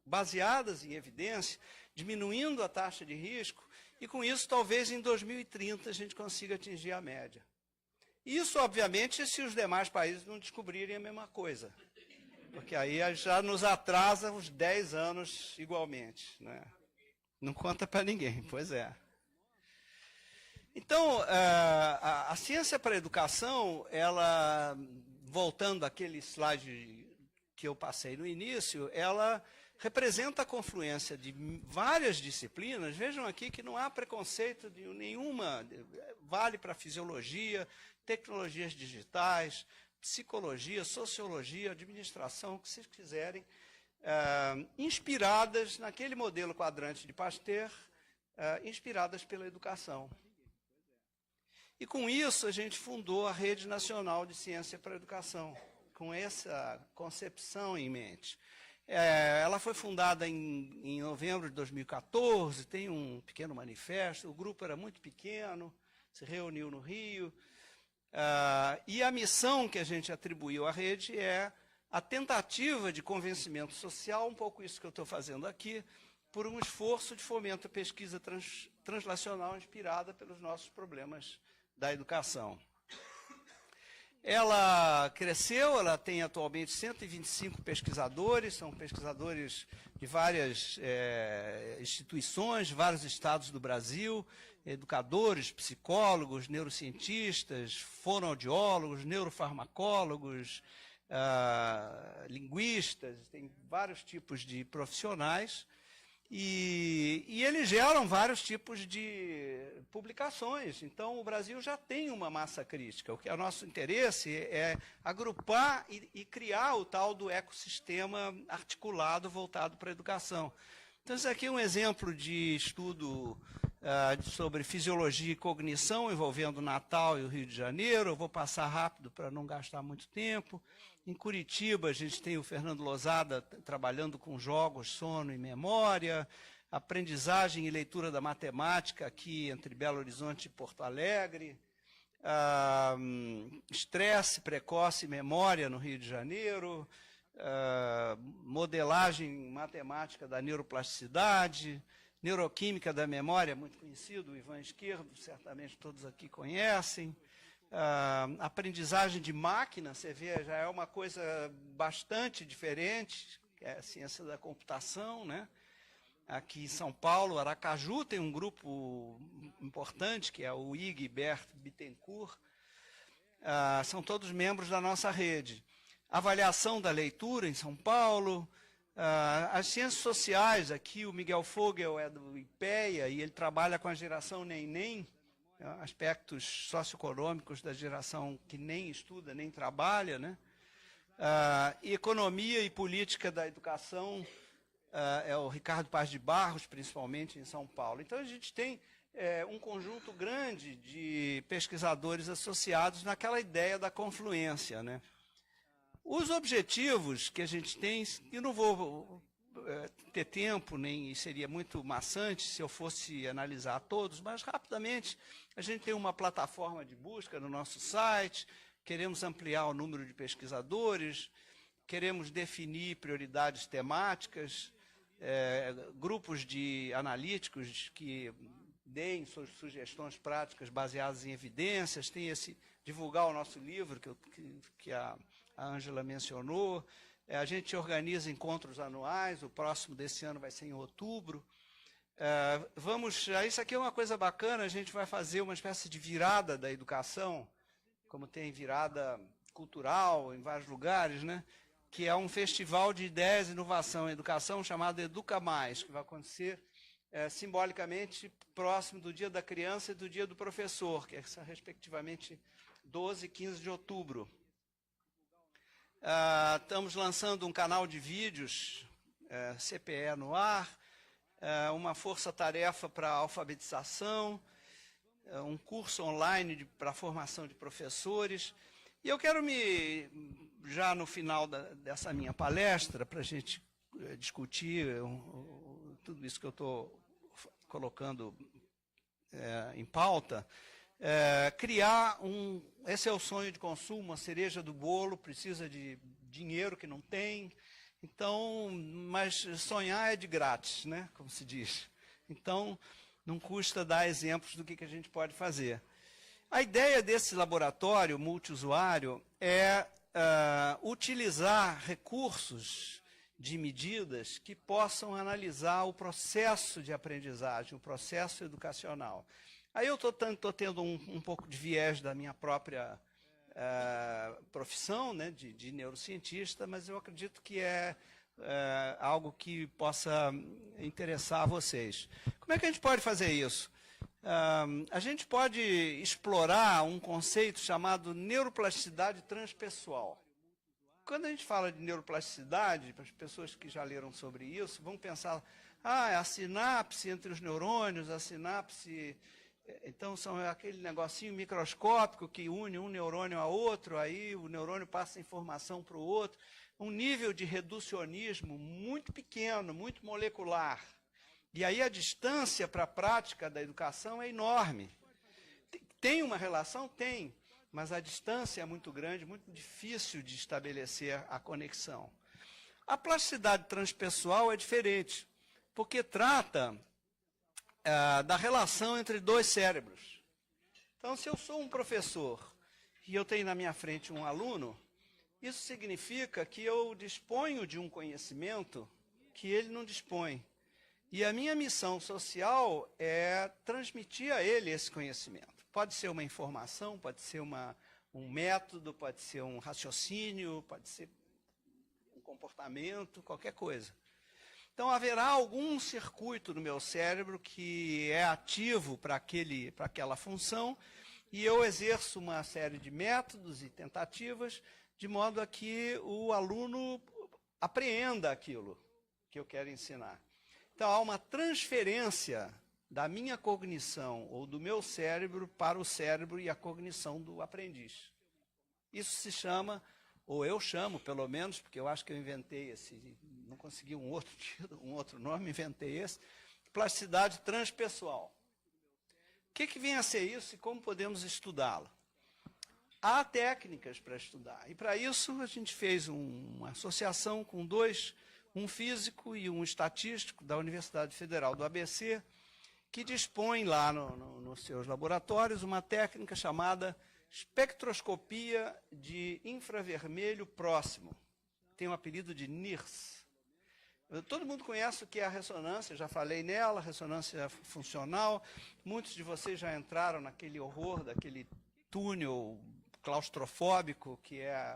baseadas em evidência, diminuindo a taxa de risco, e com isso talvez em 2030 a gente consiga atingir a média. Isso, obviamente, se os demais países não descobrirem a mesma coisa, porque aí já nos atrasa uns 10 anos igualmente, né? Não conta para ninguém, pois é. Então, a ciência para a educação, ela, voltando àquele slide que eu passei no início, ela representa a confluência de várias disciplinas. Vejam aqui que não há preconceito de nenhuma, vale para fisiologia, tecnologias digitais, psicologia, sociologia, administração, o que vocês quiserem, inspiradas naquele modelo quadrante de Pasteur, inspiradas pela educação. E com isso a gente fundou a Rede Nacional de Ciência para a Educação, com essa concepção em mente. Ela foi fundada em novembro de 2014, tem um pequeno manifesto, o grupo era muito pequeno, se reuniu no Rio, e a missão que a gente atribuiu à rede é a tentativa de convencimento social, um pouco isso que eu estou fazendo aqui, por um esforço de fomento à pesquisa translacional inspirada pelos nossos problemas da educação. Ela cresceu, ela tem atualmente 125 pesquisadores, são pesquisadores de várias instituições, de vários estados do Brasil, educadores, psicólogos, neurocientistas, fonoaudiólogos, neurofarmacólogos, linguistas, tem vários tipos de profissionais. E eles geram vários tipos de publicações. Então, o Brasil já tem uma massa crítica. O que é nosso interesse é agrupar e criar o tal do ecossistema articulado voltado para a educação. Então, esse aqui é um exemplo de estudo sobre fisiologia e cognição envolvendo Natal e o Rio de Janeiro. Eu vou passar rápido para não gastar muito tempo. Em Curitiba, a gente tem o Fernando Lozada trabalhando com jogos, sono e memória, aprendizagem e leitura da matemática aqui entre Belo Horizonte e Porto Alegre, estresse precoce e memória no Rio de Janeiro, modelagem matemática da neuroplasticidade, neuroquímica da memória, muito conhecido, o Ivan Esquerdo, certamente todos aqui conhecem. Aprendizagem de máquina, você vê, já é uma coisa bastante diferente, que é a ciência da computação, né? Aqui em São Paulo, Aracaju, tem um grupo importante, que é o IG Bert Bittencourt, são todos membros da nossa rede. Avaliação da leitura em São Paulo, as ciências sociais, aqui o Miguel Fogel é do IPEA, e ele trabalha com a geração NEM, aspectos socioeconômicos da geração que nem estuda, nem trabalha, né? Economia e política da educação, é o Ricardo Paz de Barros, principalmente em São Paulo. Então, a gente tem um conjunto grande de pesquisadores associados naquela ideia da confluência, né? Os objetivos que a gente tem, eu não vou ter tempo, nem seria muito maçante se eu fosse analisar todos, mas rapidamente a gente tem uma plataforma de busca no nosso site, queremos ampliar o número de pesquisadores, queremos definir prioridades temáticas, grupos de analíticos que deem suas sugestões práticas baseadas em evidências, tem divulgar o nosso livro que a Ângela mencionou. A gente organiza encontros anuais, o próximo desse ano vai ser em outubro. Isso aqui é uma coisa bacana, a gente vai fazer uma espécie de virada da educação, como tem virada cultural em vários lugares, né? Que é um festival de ideias, inovação e educação chamado Educa Mais, que vai acontecer simbolicamente próximo do Dia da Criança e do Dia do Professor, que são respectivamente 12 e 15 de outubro. Estamos lançando um canal de vídeos, CPE no ar, uma força-tarefa para alfabetização, um curso online para formação de professores. E eu quero já no final dessa minha palestra, para a gente discutir tudo isso que eu estou colocando em pauta, criar esse é o sonho de consumo, a cereja do bolo, precisa de dinheiro que não tem, então, mas sonhar é de grátis, né, como se diz. Então, não custa dar exemplos do que a gente pode fazer. A ideia desse laboratório multiusuário é utilizar recursos de medidas que possam analisar o processo de aprendizagem, o processo educacional. Aí eu estou tendo um pouco de viés da minha própria profissão, né, de neurocientista, mas eu acredito que é algo que possa interessar a vocês. Como é que a gente pode fazer isso? A gente pode explorar um conceito chamado neuroplasticidade transpessoal. Quando a gente fala de neuroplasticidade, para as pessoas que já leram sobre isso, vão pensar, a sinapse entre os neurônios, a sinapse... Então, são aquele negocinho microscópico que une um neurônio a outro, aí o neurônio passa informação para o outro. Um nível de reducionismo muito pequeno, muito molecular. E aí a distância para a prática da educação é enorme. Tem uma relação? Tem, mas a distância é muito grande, muito difícil de estabelecer a conexão. A plasticidade transpessoal é diferente, porque trata da relação entre dois cérebros. Então, se eu sou um professor e eu tenho na minha frente um aluno, isso significa que eu disponho de um conhecimento que ele não dispõe. E a minha missão social é transmitir a ele esse conhecimento. Pode ser uma informação, pode ser um método, pode ser um raciocínio, pode ser um comportamento, qualquer coisa. Então, haverá algum circuito no meu cérebro que é ativo para aquela função, e eu exerço uma série de métodos e tentativas, de modo a que o aluno apreenda aquilo que eu quero ensinar. Então, há uma transferência da minha cognição ou do meu cérebro para o cérebro e a cognição do aprendiz. Isso se chama, ou eu chamo, pelo menos, porque eu acho que eu inventei esse, não consegui um outro nome, inventei esse, plasticidade transpessoal. O que vem a ser isso e como podemos estudá-lo? Há técnicas para estudar, e para isso a gente fez uma associação com um físico e um estatístico da Universidade Federal do ABC, que dispõe lá nos seus laboratórios uma técnica chamada espectroscopia de infravermelho próximo. Tem o apelido de NIRS. Todo mundo conhece o que é a ressonância, já falei nela, ressonância funcional. Muitos de vocês já entraram naquele horror, daquele túnel claustrofóbico, que é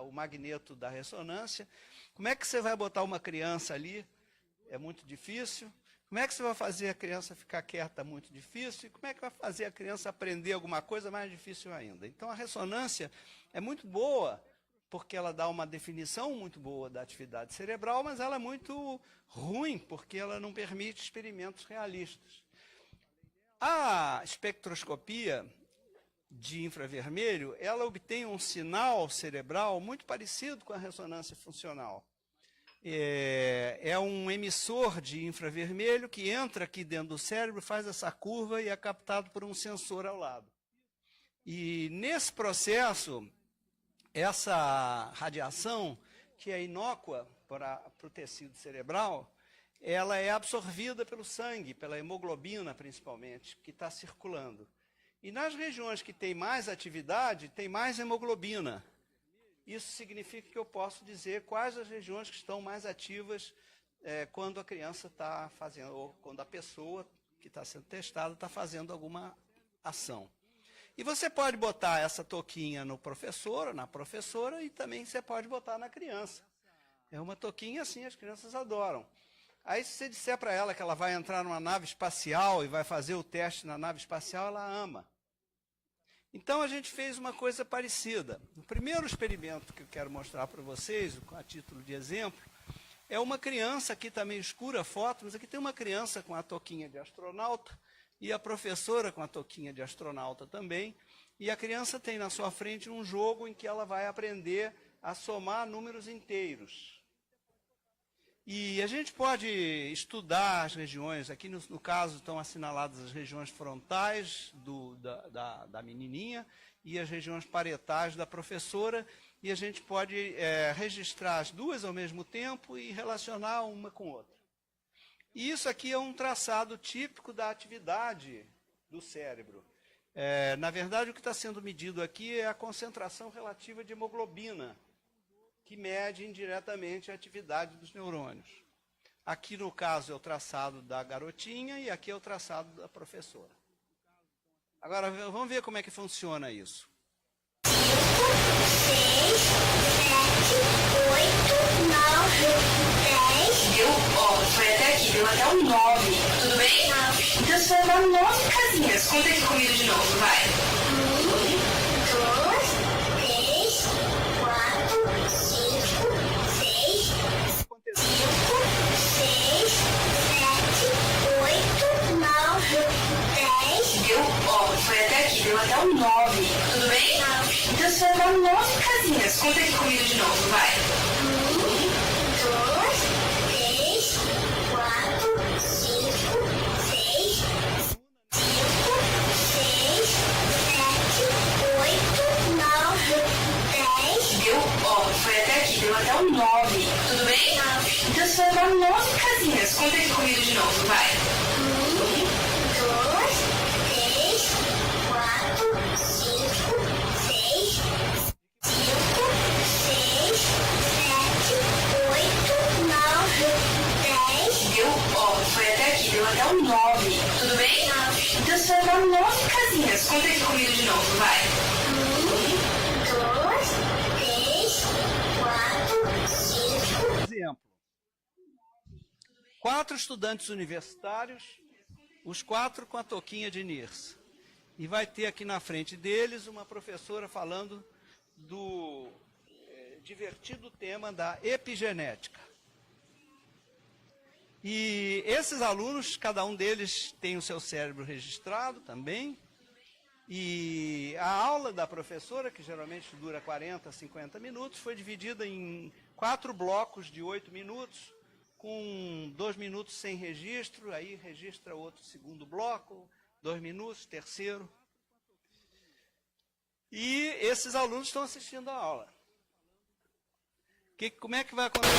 o magneto da ressonância. Como é que você vai botar uma criança ali? É muito difícil. Como é que você vai fazer a criança ficar quieta? Muito difícil. E como é que vai fazer a criança aprender alguma coisa? Mais difícil ainda. Então, a ressonância é muito boa, porque ela dá uma definição muito boa da atividade cerebral, mas ela é muito ruim, porque ela não permite experimentos realistas. A espectroscopia de infravermelho, ela obtém um sinal cerebral muito parecido com a ressonância funcional. É um emissor de infravermelho que entra aqui dentro do cérebro, faz essa curva e é captado por um sensor ao lado. E nesse processo, essa radiação, que é inócua para o tecido cerebral, ela é absorvida pelo sangue, pela hemoglobina principalmente, que está circulando. E nas regiões que tem mais atividade, tem mais hemoglobina. Isso significa que eu posso dizer quais as regiões que estão mais ativas quando a criança está fazendo, ou quando a pessoa que está sendo testada está fazendo alguma ação. E você pode botar essa touquinha no professor, na professora, e também você pode botar na criança. É uma touquinha assim, as crianças adoram. Aí, se você disser para ela que ela vai entrar numa nave espacial e vai fazer o teste na nave espacial, ela ama. Então, a gente fez uma coisa parecida. O primeiro experimento que eu quero mostrar para vocês, a título de exemplo, é uma criança, aqui está meio escura a foto, mas aqui tem uma criança com a touquinha de astronauta e a professora com a touquinha de astronauta também. E a criança tem na sua frente um jogo em que ela vai aprender a somar números inteiros. E a gente pode estudar as regiões, aqui no caso estão assinaladas as regiões frontais da menininha e as regiões parietais da professora, e a gente pode registrar as duas ao mesmo tempo e relacionar uma com outra. E isso aqui é um traçado típico da atividade do cérebro. Na verdade, o que está sendo medido aqui é a concentração relativa de hemoglobina, que mede indiretamente a atividade dos neurônios. Aqui, no caso, é o traçado da garotinha e aqui é o traçado da professora. Agora, vamos ver como é que funciona isso. 5, 6, 7, 8, 9, 10. Deu, ó, foi até aqui, deu até um 9. Tudo bem? Então você vai dar 9 casinhas. Conta aqui comigo de novo, vai. 1, 2, 3, 4, 5, 6, 5, 6, 7, 8, 9, 10. Deu, ó, foi até aqui, deu até um 9. Tudo bem? Então você vai dar 9 casinhas. Conta aqui comigo de novo, vai. 1, 2, 3, 4, 5, 6, 5, 6, 7, 8, 9, 10. Deu, ó, foi até aqui, deu até um 9. Tudo bem? Então você vai dar 9 casinhas. Conta aqui comigo de novo, vai. 1, 2, 3, 4, 5, 6, 5, 6, 7, 8, 9, 10. Deu, ó, foi até aqui, deu até um 9. Tudo bem? Então você vai dar 9 casinhas. Conta aqui comigo de novo, vai. 1, 2, 3, 4, 5. Exemplo. 4 estudantes universitários, os 4 com a touquinha de NIRS. E vai ter aqui na frente deles uma professora falando do divertido tema da epigenética. E esses alunos, cada um deles tem o seu cérebro registrado também. E a aula da professora, que geralmente dura 40, 50 minutos, foi dividida em 4 blocos de 8 minutos, com 2 minutos sem registro, aí registra outro segundo bloco, 2 minutos, terceiro. E esses alunos estão assistindo a aula. Como é que vai acontecer?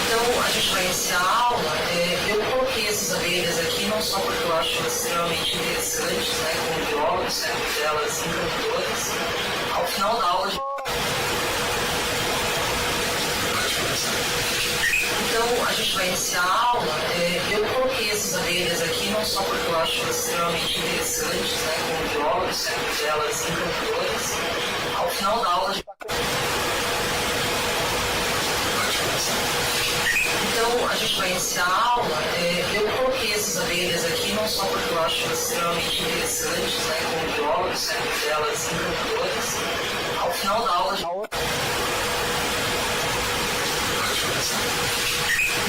Então, a gente vai iniciar a aula. Eu coloquei essas abelhas aqui, não só porque eu acho extremamente interessantes, né, como biólogos, certo, delas encantadoras. Ao final da aula, então, a gente vai iniciar a aula. Eu coloquei essas abelhas aqui, não só porque eu acho extremamente interessantes, né, como biólogos, certo, delas encantadoras. Ao final da aula, então, a gente vai iniciar a aula. Eu coloquei essas abelhas aqui, não só porque eu acho extremamente interessantes, né, como biólogos, certo, delas encantadoras. Ao final da aula,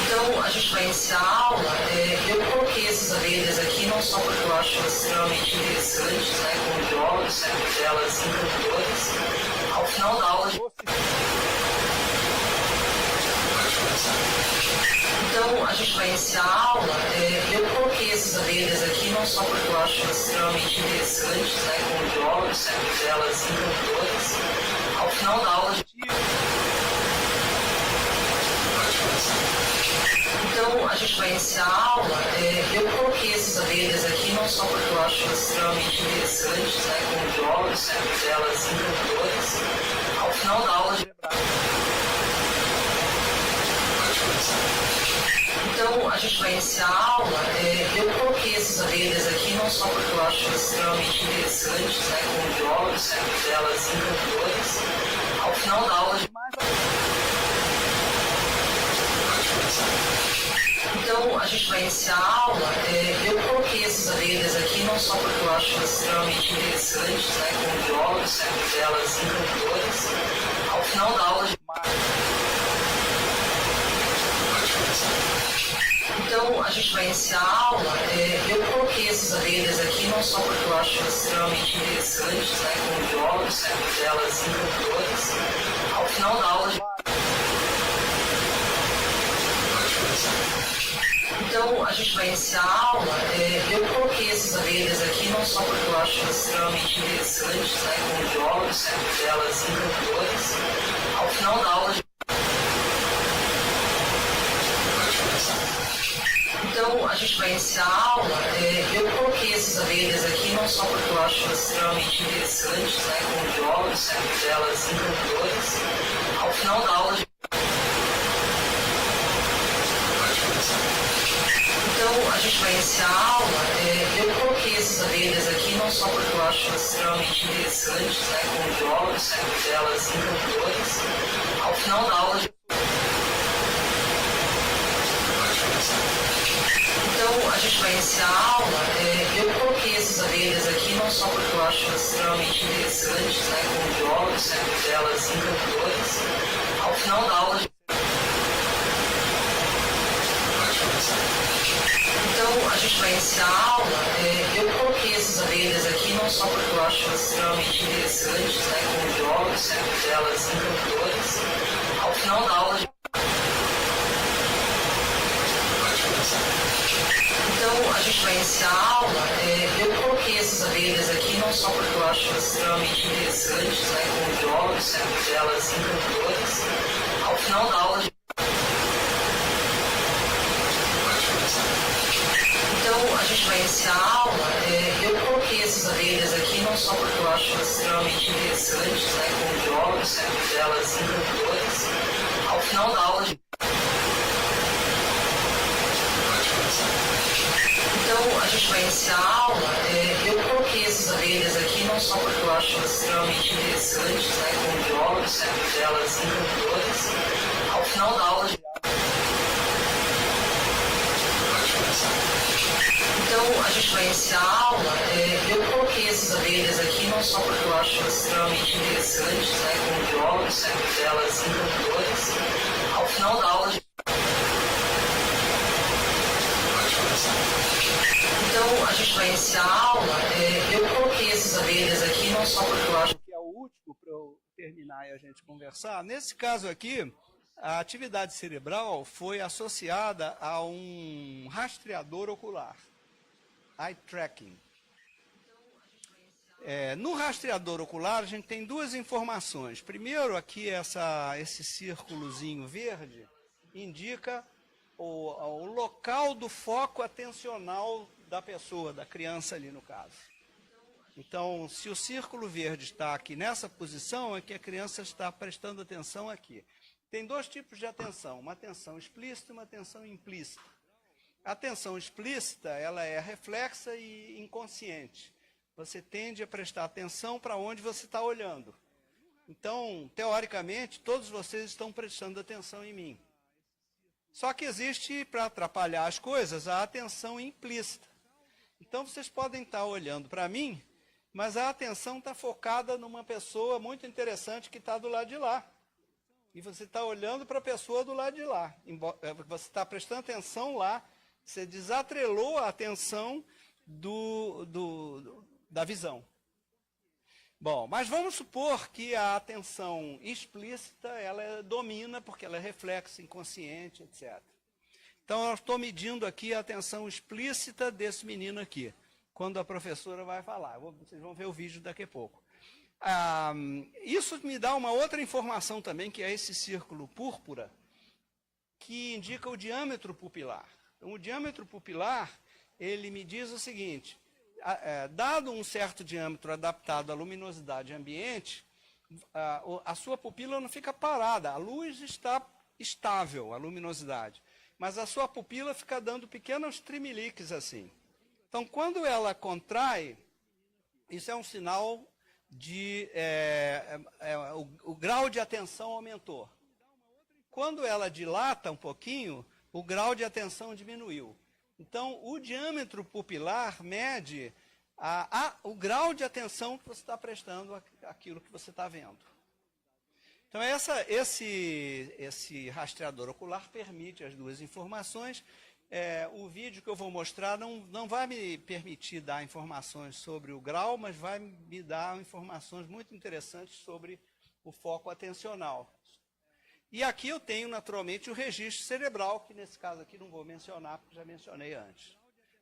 então, a gente vai iniciar a aula. Eu coloquei essas abelhas aqui, não só porque eu acho extremamente interessantes, né, como biólogos, certo, delas encantadoras. Ao final da aula, então, a gente vai iniciar a aula. Eu coloquei essas abelhas aqui, não só porque eu acho extremamente interessantes, né, como biólogos, certo, delas encantadoras. Ao final da aula, então, a gente vai iniciar a aula. Eu coloquei essas abelhas aqui, não só porque eu acho extremamente interessantes, né, como biólogos, certo, delas encantadoras. Ao final da aula, então, a gente vai iniciar a aula. Eu coloquei essas abelhas aqui, não só porque eu acho extremamente interessantes, né, como biólogos, certo, delas encantadoras. Ao final da aula, então, a gente vai iniciar a aula. Eu coloquei essas abelhas aqui, não só porque eu acho extremamente interessantes, né, como biólogos, certo, delas encantadoras. Ao final da aula, então, a gente vai iniciar a aula. Eu coloquei essas abelhas aqui, não só porque eu acho extremamente interessantes, né, como biólogos, certo, delas encantadoras. Ao final da aula, então, a gente vai iniciar a aula. Eu coloquei essas abelhas aqui, não só porque eu acho extremamente interessantes, né, como biólogos, certo, delas encantadoras. Ao final da aula, então, a gente vai iniciar a aula. Eu coloquei essas abelhas aqui, não só porque eu acho extremamente interessantes, né, como biólogos, certo, delas encantadoras. Ao final da aula, então, a gente vai iniciar a aula, eu coloquei essas abelhas aqui não só porque eu acho extremamente interessantes, né, como biólogos, sempre delas encantadoras. Ao final da aula, então a gente vai iniciar a aula, eu coloquei essas abelhas aqui não só porque eu acho extremamente interessantes, né, como biólogos, sempre delas encantadoras. Ao final da aula, então a gente vai iniciar a aula, eu coloquei essas abelhas aqui não só porque eu acho extremamente interessantes, né, como biólogos, sempre delas encantadoras. Ao final da aula, então a gente vai iniciar a aula, eu coloquei essas abelhas aqui não só porque eu acho extremamente interessantes, né, como biólogos, sempre delas encantadoras. Ao final da aula, então a gente vai iniciar a aula, eu coloquei essas abelhas aqui não só porque eu acho extremamente interessantes, né, como biólogos, sempre delas encantadoras. Ao final da aula, então a gente vai iniciar a aula, eu coloquei essas abelhas aqui não só porque eu acho extremamente interessantes, né, como biólogos, sempre delas encantadoras. Ao final da aula, então a gente vai iniciar a aula, eu coloquei essas abelhas aqui não só porque eu acho extremamente interessantes, né, como biólogos, sempre delas encantadoras. Ao final da aula, então a gente vai iniciar a aula, eu coloquei essas abelhas aqui não só porque eu acho que é o último para eu terminar e a gente conversar. Nesse caso aqui, a atividade cerebral foi associada a um rastreador ocular, eye tracking. No rastreador ocular, a gente tem duas informações. Primeiro, aqui esse círculozinho verde indica o local do foco atencional da pessoa, da criança ali no caso. Então, se o círculo verde está aqui nessa posição, é que a criança está prestando atenção aqui. Tem dois tipos de atenção, uma atenção explícita e uma atenção implícita. A atenção explícita, ela é reflexa e inconsciente. Você tende a prestar atenção para onde você está olhando. Então, teoricamente, todos vocês estão prestando atenção em mim. Só que existe, para atrapalhar as coisas, a atenção implícita. Então, vocês podem estar olhando para mim, mas a atenção está focada numa pessoa muito interessante que está do lado de lá. E você está olhando para a pessoa do lado de lá. Você está prestando atenção lá, você desatrelou a atenção da visão. Bom, mas vamos supor que a atenção explícita, ela domina, porque ela é reflexo, inconsciente, etc. Então, eu estou medindo aqui a atenção explícita desse menino aqui, quando a professora vai falar. Vocês vão ver o vídeo daqui a pouco. Isso me dá uma outra informação também, que é esse círculo púrpura, que indica o diâmetro pupilar. Então, o diâmetro pupilar, ele me diz o seguinte: dado um certo diâmetro adaptado à luminosidade ambiente, a sua pupila não fica parada, a luz está estável, a luminosidade, mas a sua pupila fica dando pequenos tremeliques assim. Então, quando ela contrai, isso é um sinal de o grau de atenção aumentou. Quando ela dilata um pouquinho, o grau de atenção diminuiu. Então, o diâmetro pupilar mede o grau de atenção que você está prestando àquilo que você está vendo. Então, esse rastreador ocular permite as duas informações. O vídeo que eu vou mostrar não vai me permitir dar informações sobre o grau, mas vai me dar informações muito interessantes sobre o foco atencional. E aqui eu tenho, naturalmente, o registro cerebral, que nesse caso aqui não vou mencionar, porque já mencionei antes.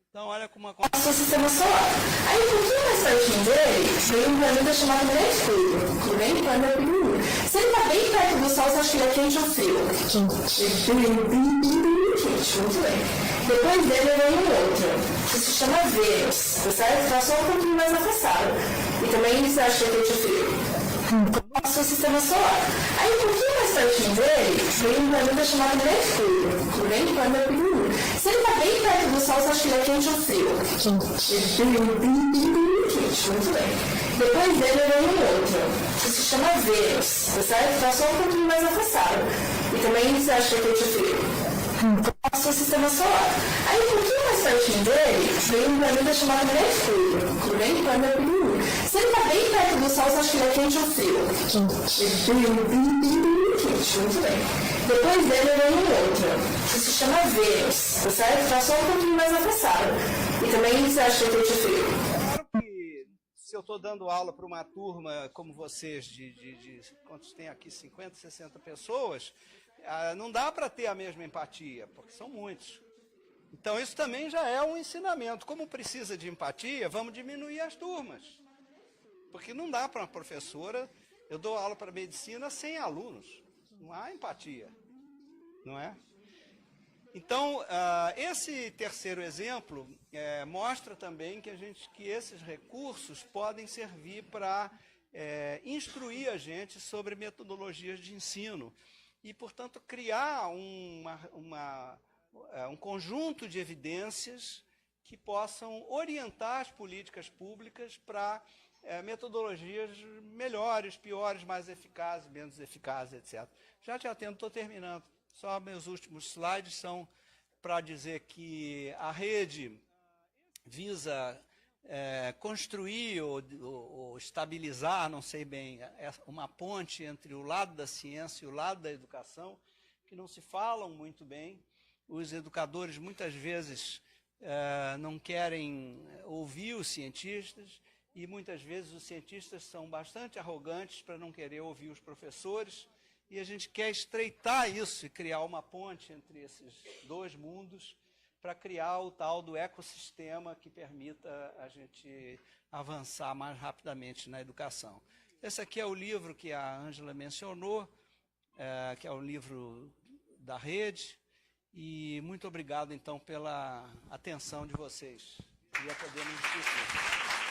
Então, olha como a... Nosso sistema solar. Aí, um pouquinho mais pertinho dele, veio um planeta chamado Mercúrio, que vem do planeta pequenininho. Se ele está bem perto do Sol, você acha que ele é quente ou frio? Quente. Muito bem. Depois dele vem um outro, que se chama Vênus, certo? Está só um pouquinho mais afastado. E também você acha que é quente ou frio? Nosso sistema solar. Aí, um pouquinho mais pertinho dele, vem um planeta chamado Mercúrio, que vem quando é pequenininho. Se ele está bem perto do Sol, você acha que ele é quente ou frio? Quente, muito bem. Depois dele vem um outro, que se chama Vênus, tá certo? Está só um pouquinho mais afastado. E também você acha que é quente ou frio? O seu sistema solar. Aí um pouquinho mais pertinho dele, vem um planeta chamado Mercúrio, que vem quando é pequenininho. Se ele está bem perto do Sol, você acha que ele é quente ou frio? Quente, muito bem. Depois dele vem um outro, que se chama Vênus, tá certo? Está só um pouquinho mais afastado. E também você acha que é quente ou frio? Claro que se eu estou dando aula para uma turma como vocês, quantos tem aqui, 50, 60 pessoas, não dá para ter a mesma empatia, porque são muitos. Então isso também já é um ensinamento. Como precisa de empatia, vamos diminuir as turmas. Porque não dá para uma professora, eu dou aula para medicina sem alunos. Não há empatia, não é? Então, esse terceiro exemplo mostra também que esses recursos podem servir para instruir a gente sobre metodologias de ensino e, portanto, criar um conjunto de evidências que possam orientar as políticas públicas para metodologias melhores, piores, mais eficazes, menos eficazes, etc. Já estou terminando. Só meus últimos slides são para dizer que a rede visa construir ou estabilizar, não sei bem, uma ponte entre o lado da ciência e o lado da educação, que não se falam muito bem. Os educadores, muitas vezes, não querem ouvir os cientistas, e muitas vezes os cientistas são bastante arrogantes para não querer ouvir os professores, e a gente quer estreitar isso e criar uma ponte entre esses dois mundos para criar o tal do ecossistema que permita a gente avançar mais rapidamente na educação. Esse aqui é o livro que a Ângela mencionou, que é o livro da rede, e muito obrigado, então, pela atenção de vocês. Queria poder me discutir.